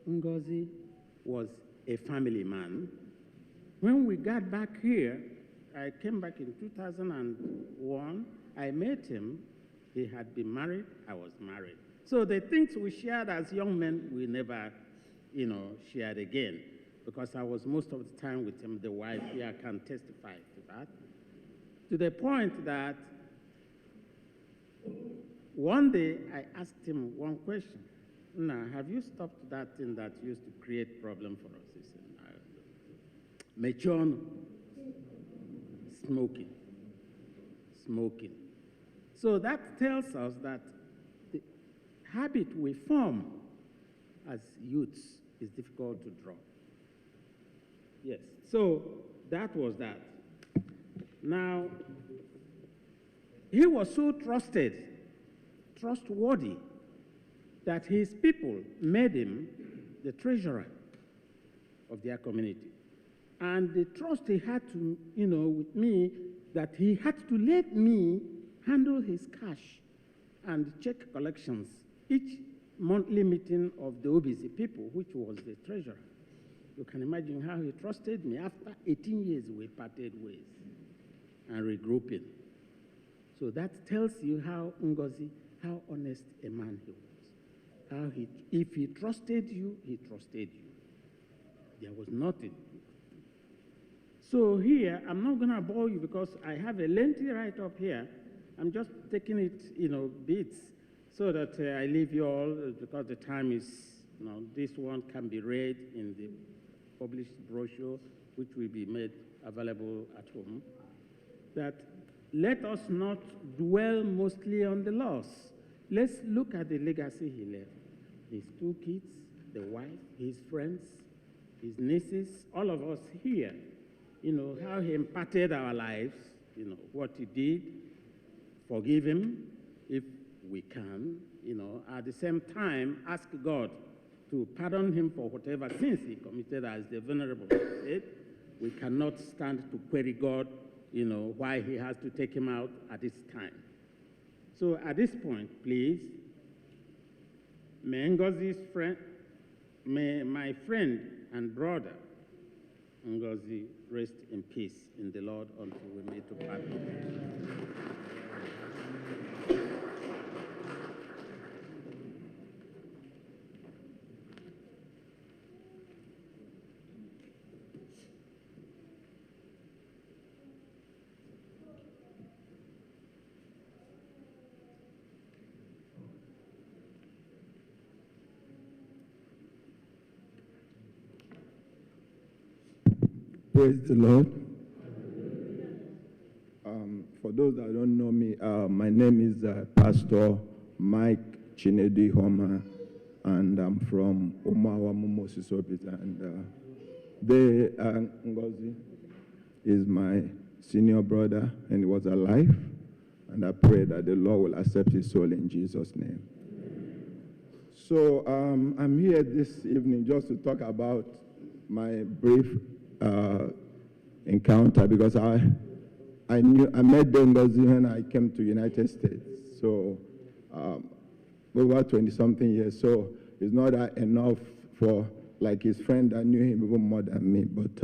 Ngozi was a family man. When we got back here, I came back in 2001. I met him. He had been married. I was married. So the things we shared as young men, we never, shared again, because I was most of the time with him. The wife here can testify to that. To the point that one day I asked him one question. Now, have you stopped that thing that used to create problem for us? He said, no. Mechon, smoking. So that tells us that the habit we form as youths is difficult to drop. Yes, so that was that. Now, he was so trustworthy, that his people made him the treasurer of their community. And the trust he had to, with me, that he had to let me handle his cash and check collections each monthly meeting of the Okezie people, which was the treasurer. You can imagine how he trusted me. After 18 years, we parted ways and regrouping. So that tells you how Ngozi, how honest a man he was. How if he trusted you, he trusted you. There was nothing. So here, I'm not going to bore you because I have a lengthy write-up here. I'm just taking it, bits, so that I leave you all, because the time is, this one can be read in the published brochure, which will be made available at home. That let us not dwell mostly on the loss. Let's look at the legacy he left. His 2 kids, the wife, his friends, his nieces, all of us here, how he imparted our lives, what he did. Forgive him if we can, at the same time, ask God to pardon him for whatever sins he committed as the venerable said. We cannot stand to query God, why he has to take him out at this time. So at this point, please, may Ngozi's friend, may my friend and brother, Ngozi, rest in peace in the Lord until we meet to part. Praise the Lord. For those that don't know me, my name is Pastor Mike Chinedi Homa, and I'm from Omawa Moses Opita. And Ngozi is my senior brother, and he was alive. And I pray that the Lord will accept his soul in Jesus' name. So I'm here this evening just to talk about my brief encounter, because I met Ngozi when I came to United States, so over 20-something years. So it's not enough for like his friend. I knew him even more than me, but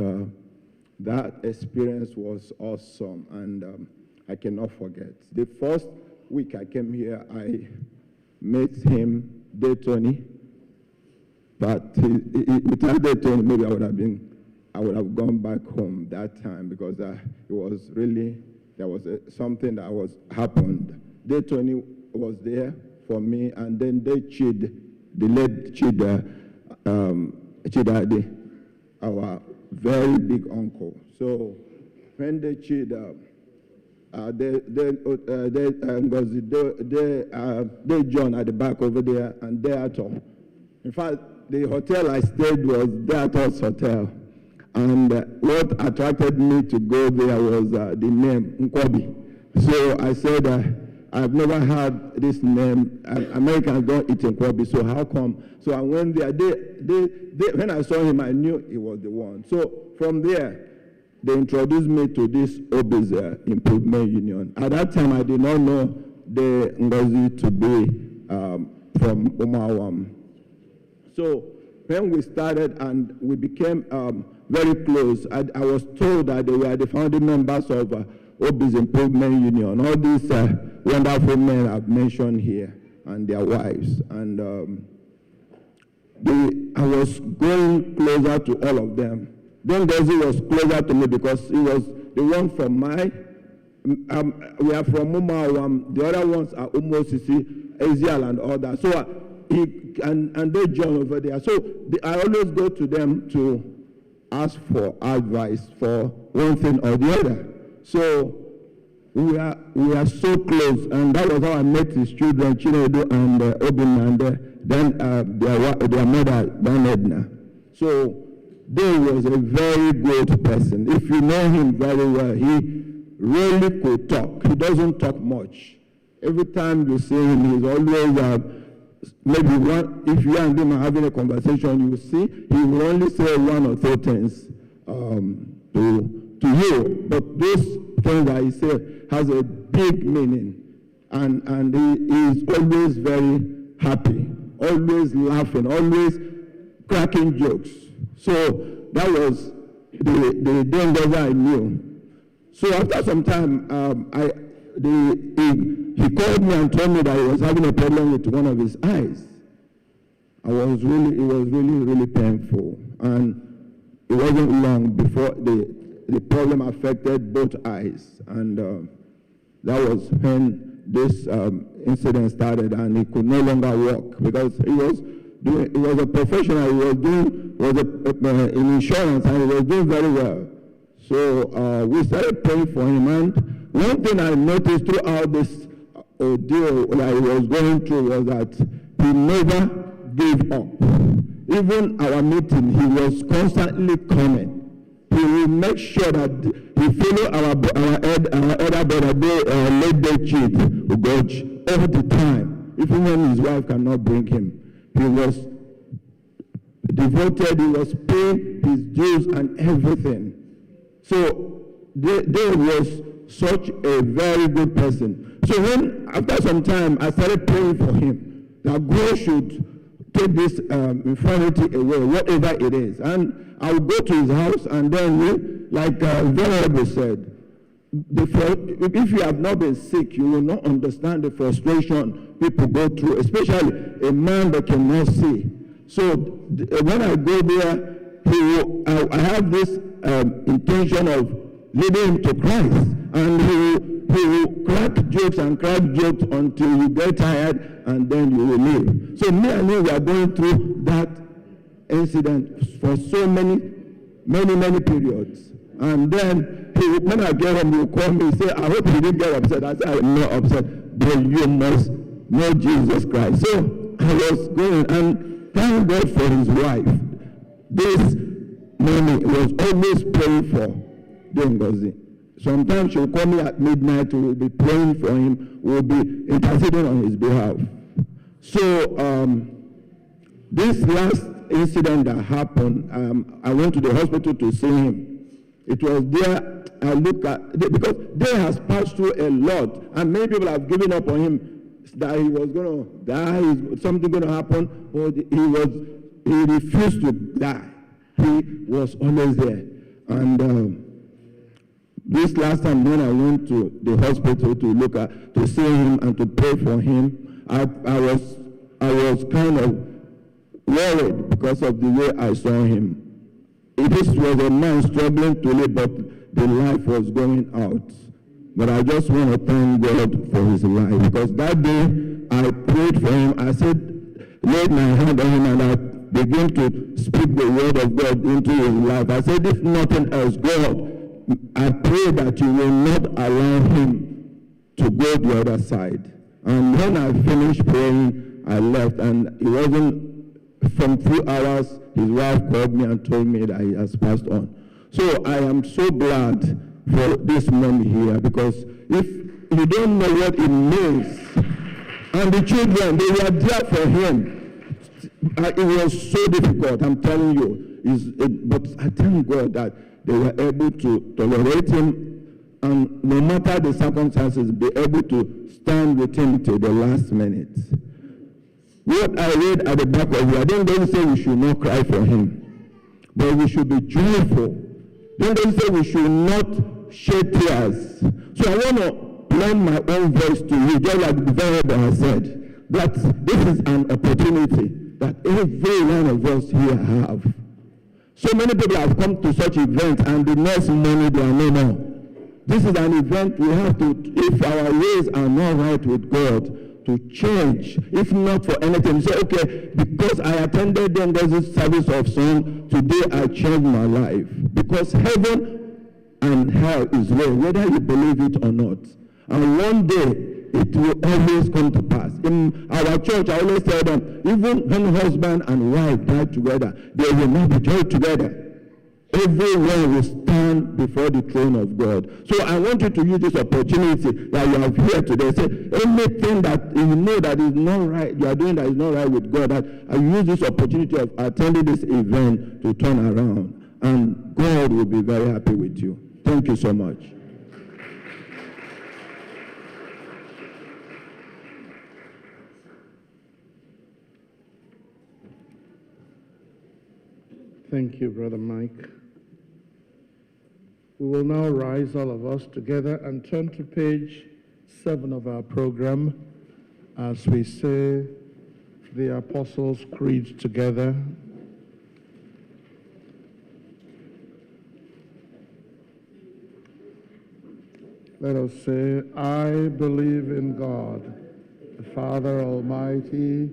that experience was awesome, and I cannot forget. The first week I came here, I met him day 20, but without day 20, maybe I would have gone back home that time, because it was really, there was something that was happened. Day 20 was there for me, and then they the late Chidadi, our very big uncle. So when they they joined at the back over there, and Deator. In fact, the hotel I stayed was Deator's hotel. And what attracted me to go there was the name Nkwobi. So I said, I've never heard this name. Americans don't eat Nkwobi, so how come? So I went there. When I saw him, I knew he was the one. So from there, they introduced me to this Okezie Improvement Union. At that time, I did not know the Ngozi to be from Umawam. So when we started and we became very close, I was told that they were the founding members of Obi's Improvement Union. All these wonderful men I've mentioned here and their wives. And I was going closer to all of them. Then Ngozi was closer to me because he was the one from my, we are from Umawam, the other ones are Umosisi, Ezial and all that. So and they join over there. So I always go to them to ask for advice for one thing or the other. So we are so close, and that was how I met his children, Chinedu and Obin, and then their mother, Dan Edna. So Dave was a very good person. If you know him very well, he really could talk. He doesn't talk much. Every time you see him, he's always maybe one. If you and him are having a conversation, you will see he will only say one or two things to you, but those things that he said has a big meaning, and he is always very happy, always laughing, always cracking jokes. So that was the Ngozi I knew. So after some time, he called me and told me that he was having a problem with one of his eyes. It was really painful, and it wasn't long before the problem affected both eyes, and that was when this incident started, and he could no longer walk because he was a professional. He was in insurance, and he was doing very well. So we started praying for him, and one thing I noticed throughout this ordeal that he was going through was that he never gave up. Even our meeting, he was constantly coming. He will make sure that he follow our elder brother, late day chief, Ugoji, all the time, even when his wife cannot bring him. He was devoted, he was paying his dues and everything. So there was such a very good person. So when, after some time, I started praying for him, that God should take this infirmity away, whatever it is. And I would go to his house, and then, like Venerable said, if you have not been sick, you will not understand the frustration people go through, especially a man that cannot see. So when I go there, I have this intention of leading him to Christ, and he will crack jokes until you get tired, and then you will leave. So me and him, we are going through that incident for so many periods. And then when I get home, he will call me and say, I hope you didn't get upset. I said, I'm not upset, but you must know Jesus Christ. So I was going, and thank God for his wife. This mommy was always praying for Ngozi. Sometimes she'll call me at midnight, we will be praying for him, we will be interceding on his behalf. So this last incident that happened, I went to the hospital to see him. It was there, I look at, because Dave has passed through a lot, and many people have given up on him, that he was going to die, something going to happen, but he refused to die. He was always there. And this last time when I went to the hospital to see him and to pray for him, I was kind of worried because of the way I saw him. This was a man struggling to live, but the life was going out. But I just want to thank God for his life, because that day I prayed for him. I said, laid my hand on him, and I began to speak the word of God into his life. I said, if nothing else, God, I pray that you will not allow him to go the other side. And when I finished praying, I left, and it wasn't from few hours, his wife called me and told me that he has passed on. So I am so glad for this moment here, because if you don't know what it means, and the children, they were there for him. It was so difficult, I'm telling you. But I thank God that they were able to tolerate him, and no matter the circumstances, be able to stand with him till the last minute. what I read at the back of it, I don't say we should not cry for him, but we should be joyful. Don't say we should not shed tears. So I want to lend my own voice to you, just like the variable has said, that this is an opportunity that every one of us here have. So many people have come to such events, and the next morning they are no more. This is an event we have to, if our ways are not right with God, to change. If not for anything, say, okay, because I attended the Ngozi service of song, today I changed my life. Because heaven and hell is real, whether you believe it or not. And one day, it will always come to pass. In our church, I always tell them, even when husband and wife die together, they will not be joined together. Everyone will stand before the throne of God. So I want you to use this opportunity that you have here today. Say, anything that you know that is not right, you are doing that is not right with God, that I use this opportunity of attending this event to turn around. And God will be very happy with you. Thank you so much. Thank you, Brother Mike. We will now rise, all of us, together and turn to page 7 of our program as we say the Apostles' Creed together. Let us say, I believe in God, the Father Almighty,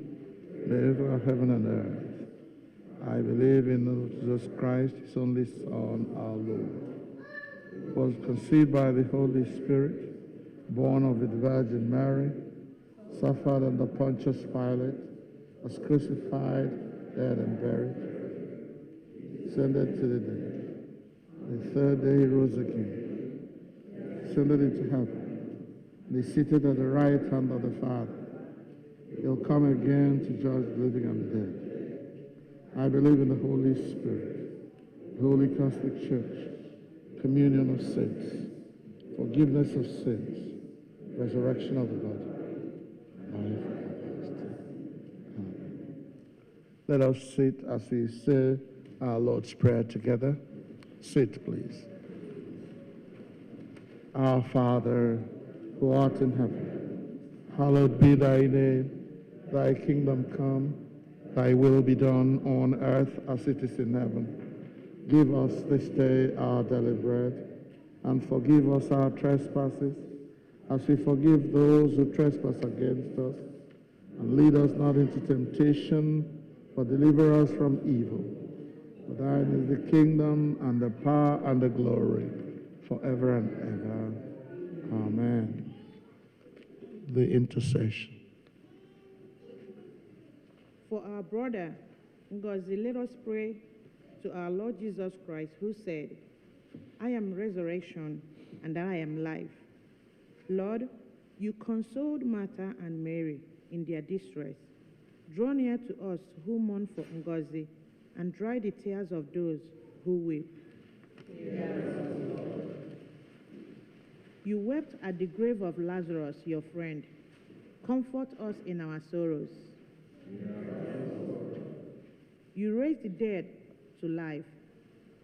maker of heaven and earth. I believe in Jesus Christ, his only Son, our Lord. Was conceived by the Holy Spirit, born of the Virgin Mary, suffered under Pontius Pilate, was crucified, dead, and buried, descended to the dead. The third day he rose again, ascended into heaven, and is seated at the right hand of the Father. He'll come again to judge the living and the dead. I believe in the Holy Spirit, the Holy Catholic Church, communion of saints, forgiveness of sins, resurrection of the body, life everlasting. Amen. Let us sit as we say our Lord's Prayer together. Sit, please. Our Father, who art in heaven, hallowed be thy name. Thy kingdom come, thy will be done on earth as it is in heaven. Give us this day our daily bread, and forgive us our trespasses, as we forgive those who trespass against us. And lead us not into temptation, but deliver us from evil. For thine is the kingdom, and the power, and the glory, forever and ever. Amen. The intercession. For our brother Ngozi, let us pray to our Lord Jesus Christ, who said, I am resurrection and I am life. Lord, you consoled Martha and Mary in their distress. Draw near to us who mourn for Ngozi, and dry the tears of those who weep. Yes, Lord. You wept at the grave of Lazarus, your friend. Comfort us in our sorrows. Yes, you raised the dead to life.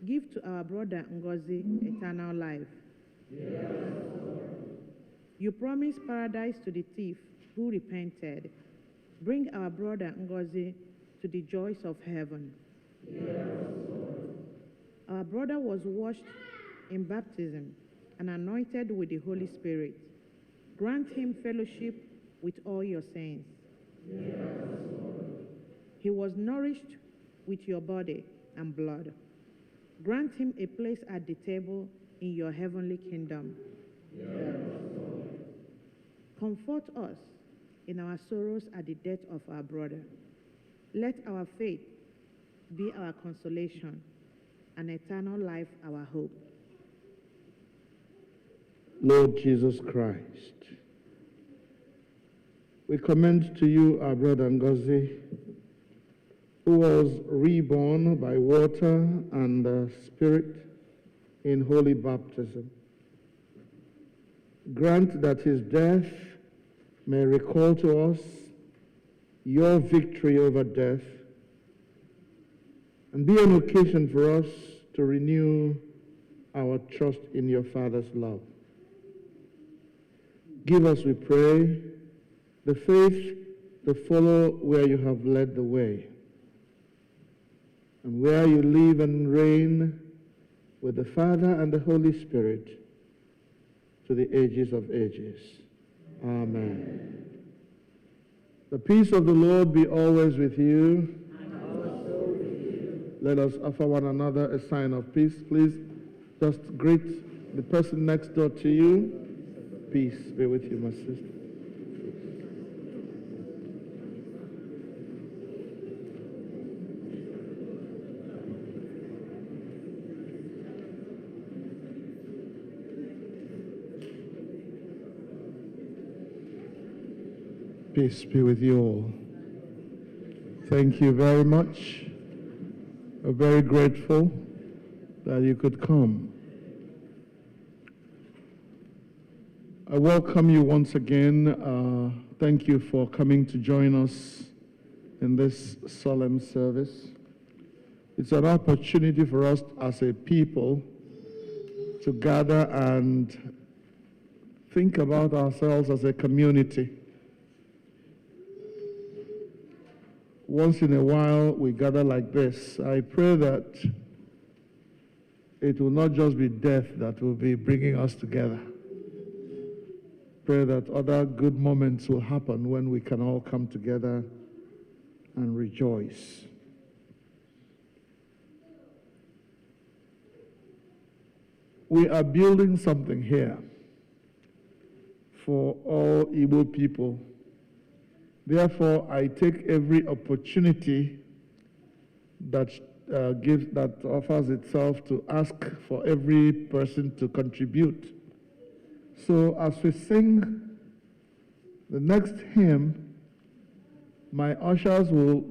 Give to our brother Ngozi eternal life. Yes, you promised paradise to the thief who repented. Bring our brother Ngozi to the joys of heaven. Yes, our brother was washed in baptism and anointed with the Holy Spirit. Grant him fellowship with all your saints. Yes, he was nourished with your body and blood. Grant him a place at the table in your heavenly kingdom. Yes. Comfort us in our sorrows at the death of our brother. Let our faith be our consolation, and eternal life our hope. Lord Jesus Christ, we commend to you our brother Ngozi, who was reborn by water and the Spirit in holy baptism. Grant that his death may recall to us your victory over death, and be an occasion for us to renew our trust in your Father's love. Give us, we pray, the faith to follow where you have led the way, and where you live and reign with the Father and the Holy Spirit to the ages of ages. Amen. The peace of the Lord be always with you. And also with you. Let us offer one another a sign of peace. Please just greet the person next door to you. Peace be with you, my sister. Peace be with you all. Thank you very much. We're very grateful that you could come. I welcome you once again. Thank you for coming to join us in this solemn service. It's an opportunity for us as a people to gather and think about ourselves as a community. Once in a while, we gather like this. I pray that it will not just be death that will be bringing us together. Pray that other good moments will happen when we can all come together and rejoice. We are building something here for all Igbo people. Therefore, I take every opportunity that offers itself to ask for every person to contribute. So as we sing the next hymn, my ushers will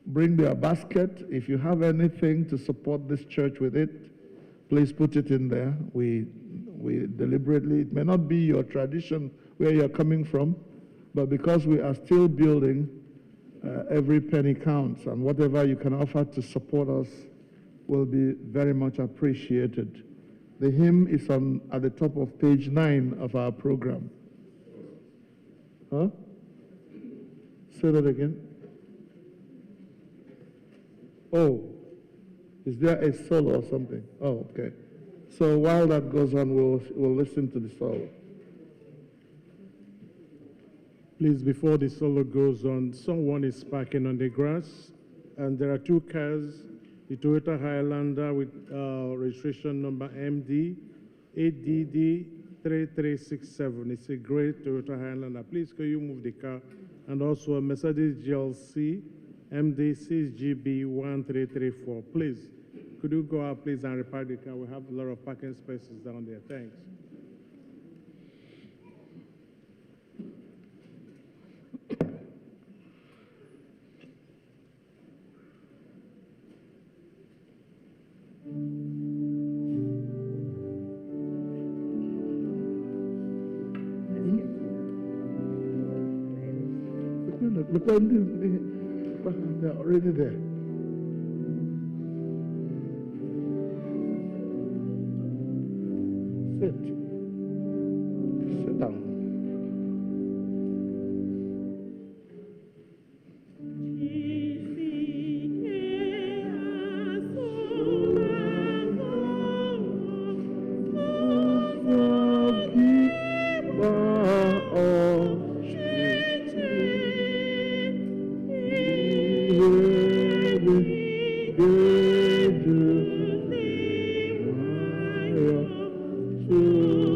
bring their basket. If you have anything to support this church with it, please put it in there. We deliberately, it may not be your tradition where you're coming from, but because we are still building, every penny counts, and whatever you can offer to support us will be very much appreciated. The hymn is at the top of page 9 of our program. Huh? Say that again. Oh, is there a solo or something? Oh, okay. So while that goes on, we'll listen to the solo. Please, before the solo goes on, someone is parking on the grass, and there are two cars, the Toyota Highlander with registration number MD 8DD3367. It's a great Toyota Highlander. Please, can you move the car? And also a Mercedes GLC MD6GB1334. Please, could you go out, please, and repark the car? We have a lot of parking spaces down there. Thanks. They're already there. Sit down. Good.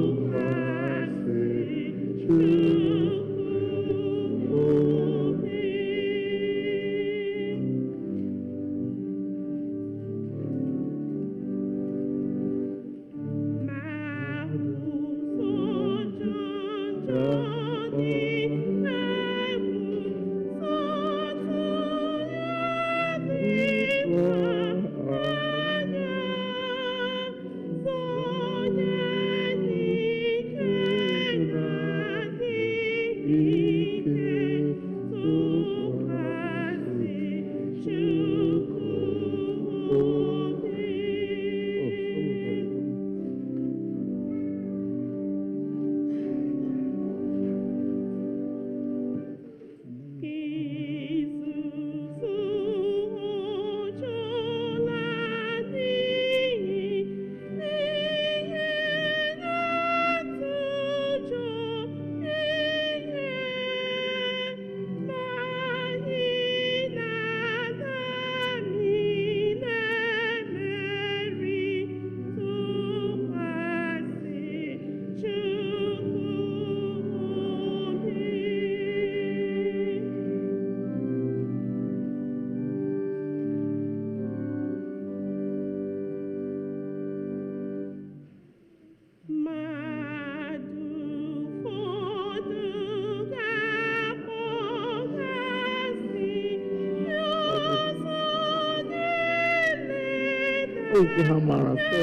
is the Hamara, so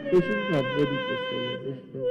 they shouldn't have ready to solo this song.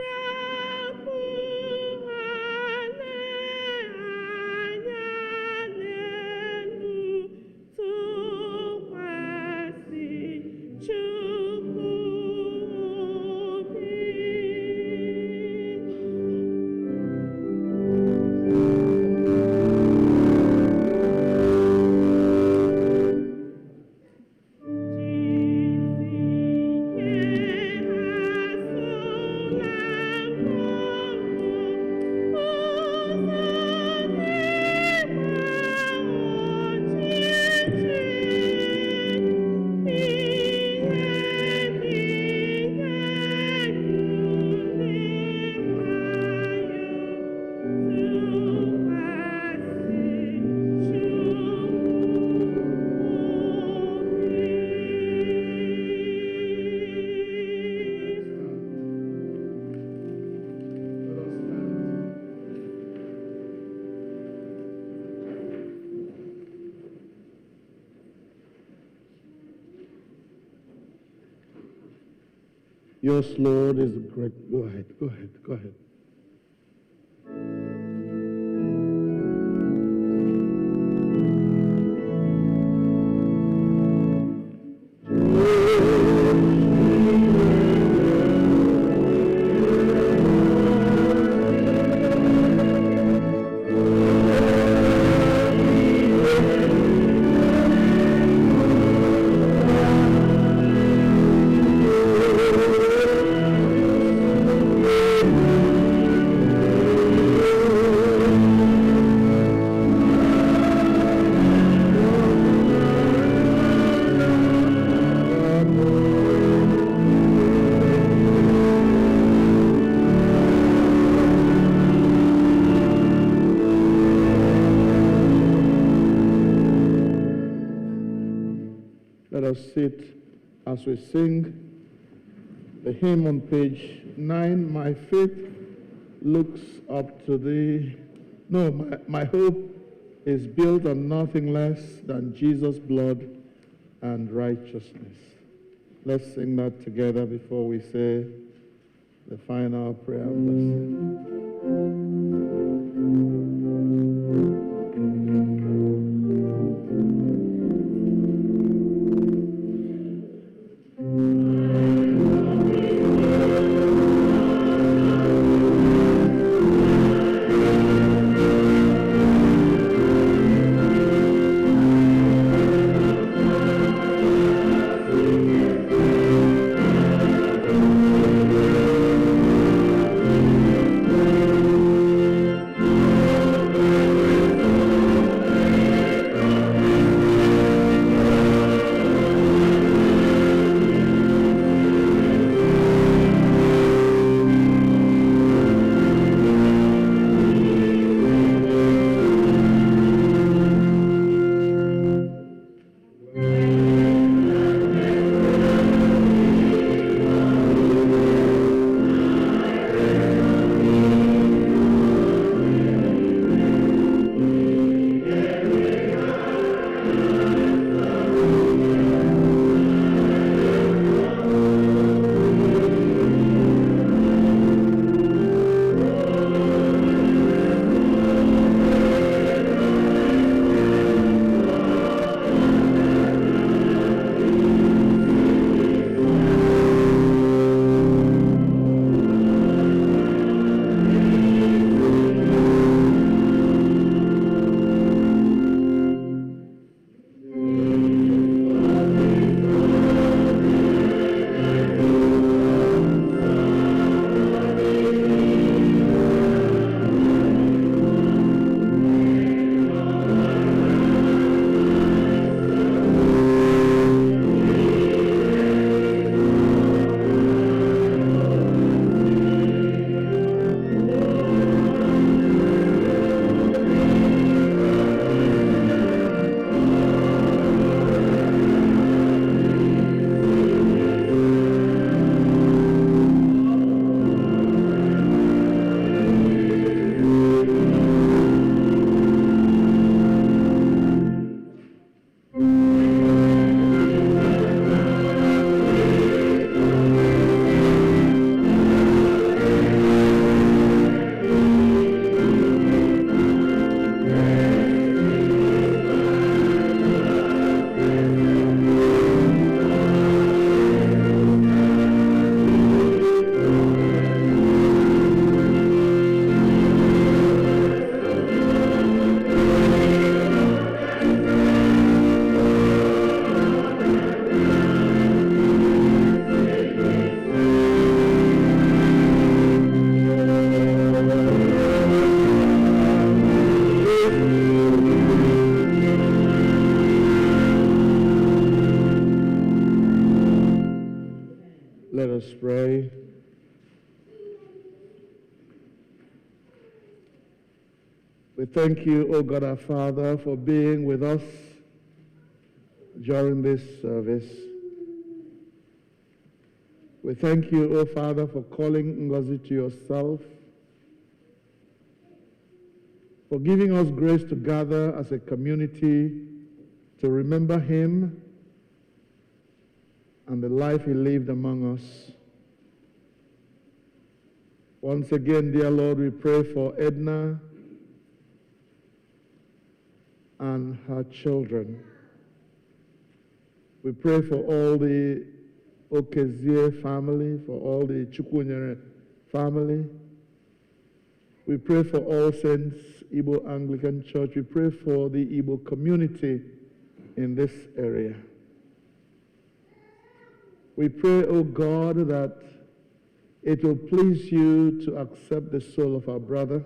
Yes, Lord, is great. Go ahead, go ahead, go ahead. Let us sit as we sing the hymn on page 9. My faith looks up to thee. No, my hope is built on nothing less than Jesus' blood and righteousness. Let's sing that together before we say the final prayer of blessing. Thank you. Let us pray. We thank you, O God our Father, for being with us during this service. We thank you, O Father, for calling Ngozi to yourself, for giving us grace to gather as a community to remember him and the life he lived among us. Once again, dear Lord, we pray for Edna and her children. We pray for all the Okezie family, for all the Chukwunyere family. We pray for All Saints Igbo Anglican Church. We pray for the Igbo community in this area. We pray, O God, that it will please you to accept the soul of our brother.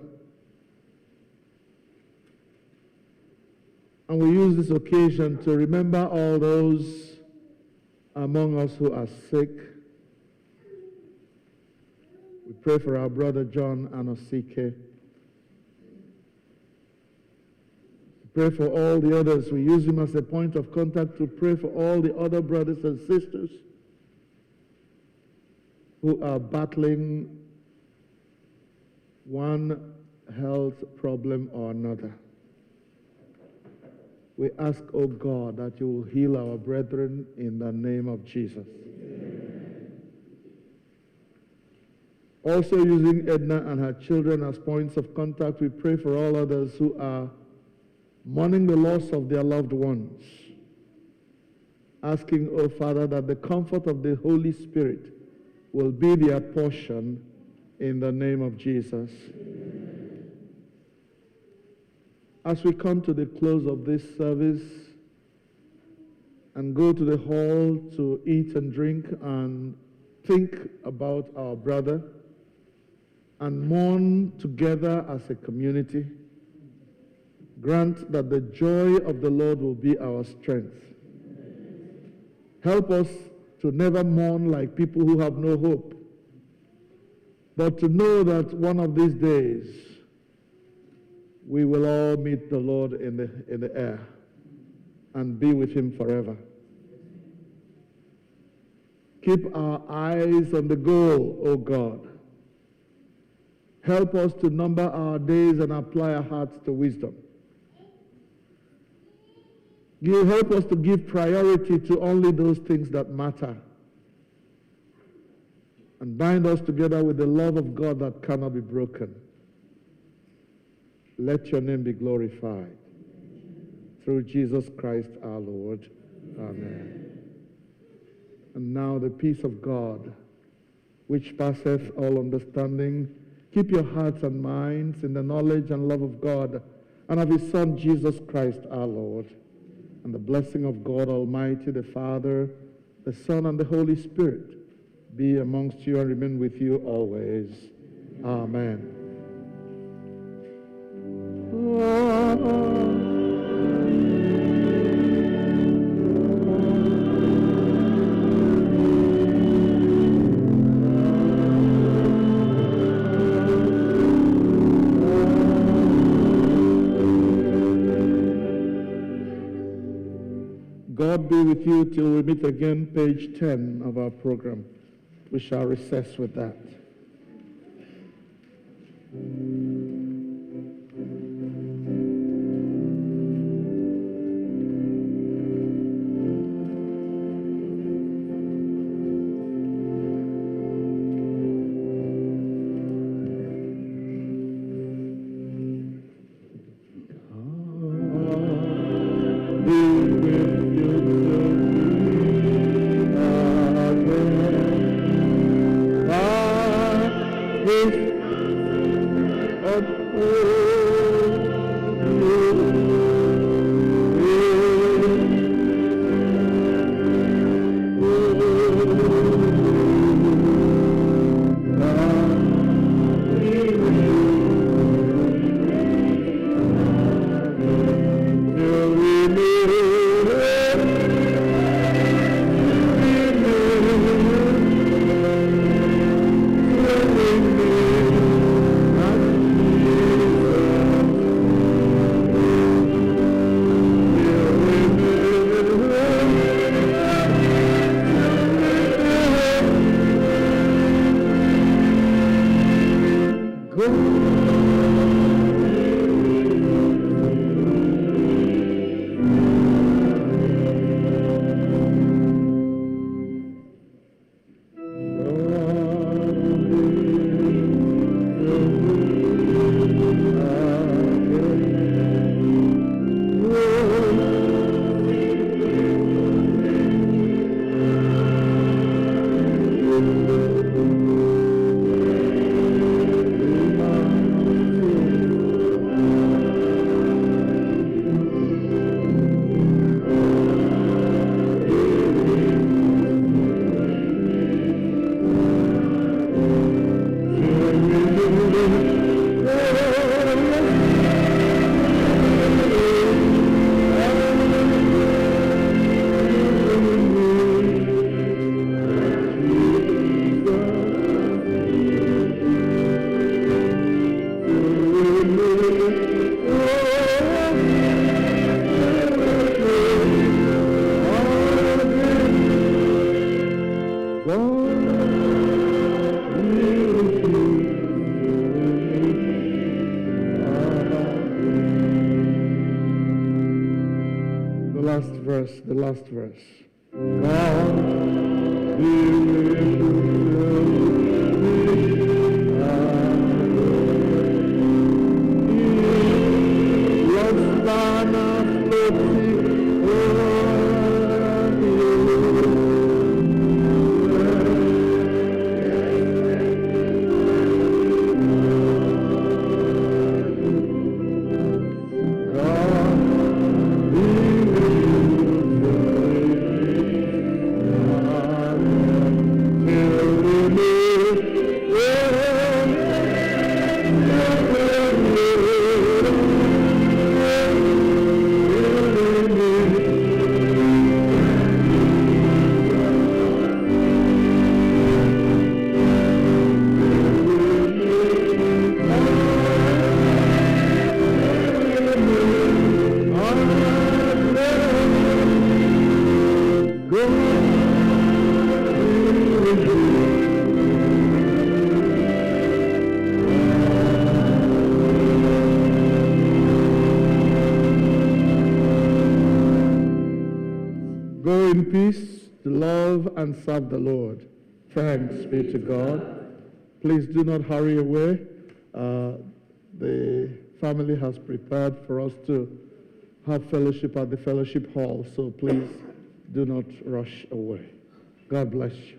And we use this occasion to remember all those among us who are sick. We pray for our brother John Anosike. We pray for all the others. We use him as a point of contact to pray for all the other brothers and sisters who are battling one health problem or another. We ask, O God, that you will heal our brethren in the name of Jesus. Amen. Also using Edna and her children as points of contact, we pray for all others who are mourning the loss of their loved ones, asking, O Father, that the comfort of the Holy Spirit will be their portion in the name of Jesus. Amen. As we come to the close of this service and go to the hall to eat and drink and think about our brother and mourn together as a community, grant that the joy of the Lord will be our strength. Help us to never mourn like people who have no hope, but to know that one of these days we will all meet the Lord in the air and be with him forever. Keep our eyes on the goal, O God. Help us to number our days and apply our hearts to wisdom. Help us to give priority to only those things that matter. And bind us together with the love of God that cannot be broken. Let your name be glorified. Through Jesus Christ our Lord. Amen. And now the peace of God, which passeth all understanding, keep your hearts and minds in the knowledge and love of God and of his Son, Jesus Christ our Lord. And the blessing of God Almighty, the Father, the Son, and the Holy Spirit be amongst you and remain with you always. Amen. God be with you till we meet again, page 10 of our program. We shall recess with that. With The last verse. God, be with you love's banner floating over in peace to love and serve the Lord. Thanks be to God. Please do not hurry away. The family has prepared for us to have fellowship at the fellowship hall, so please do not rush away. God bless you.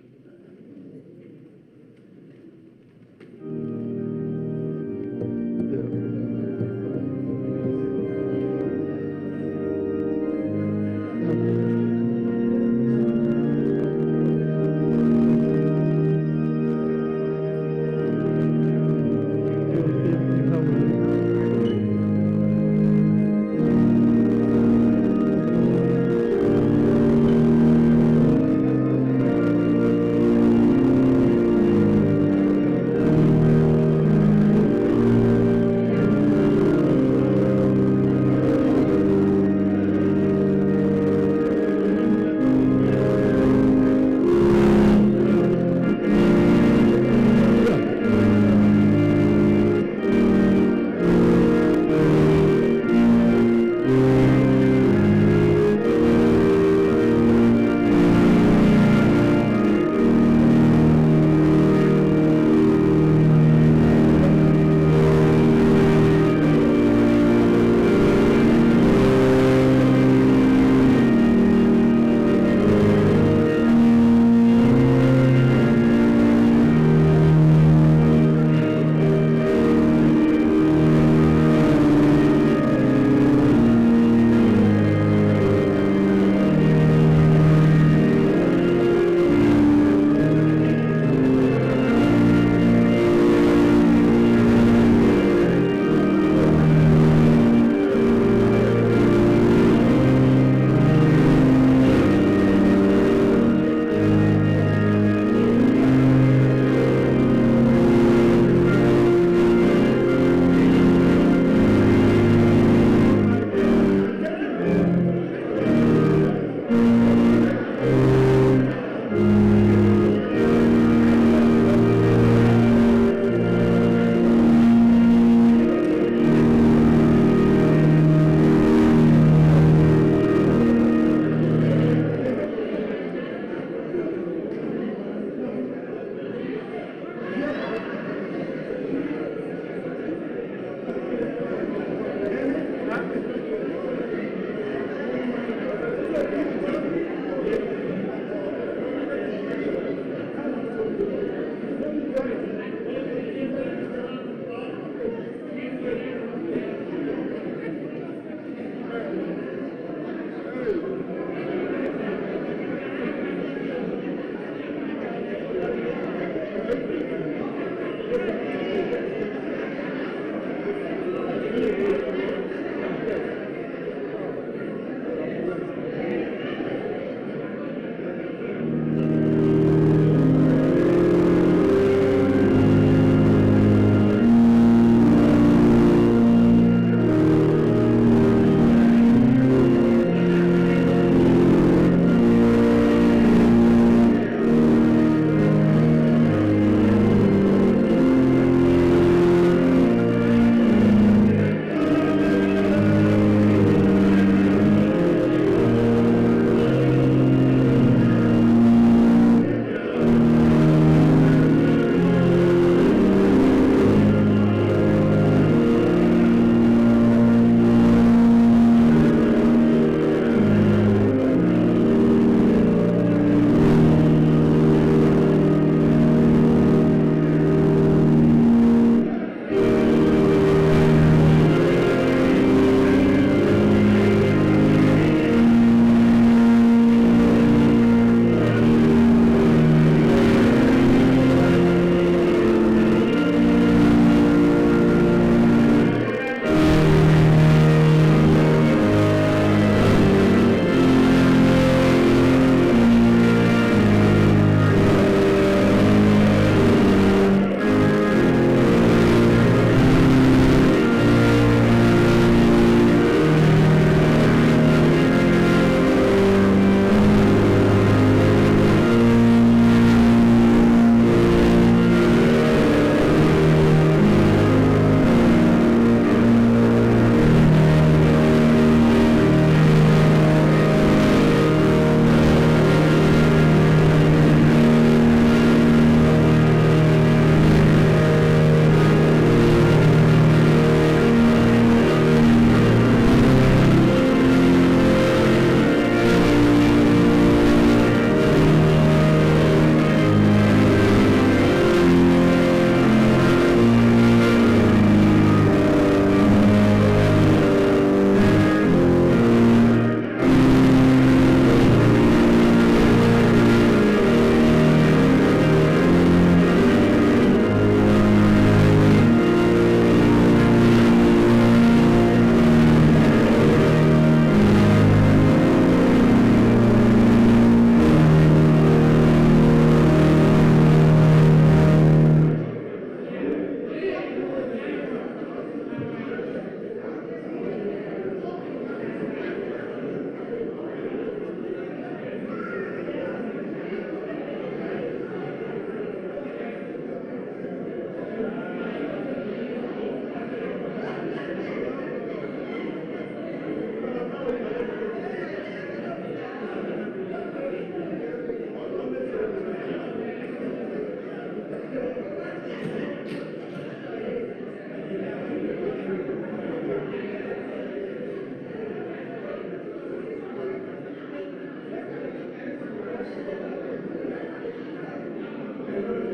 Amen.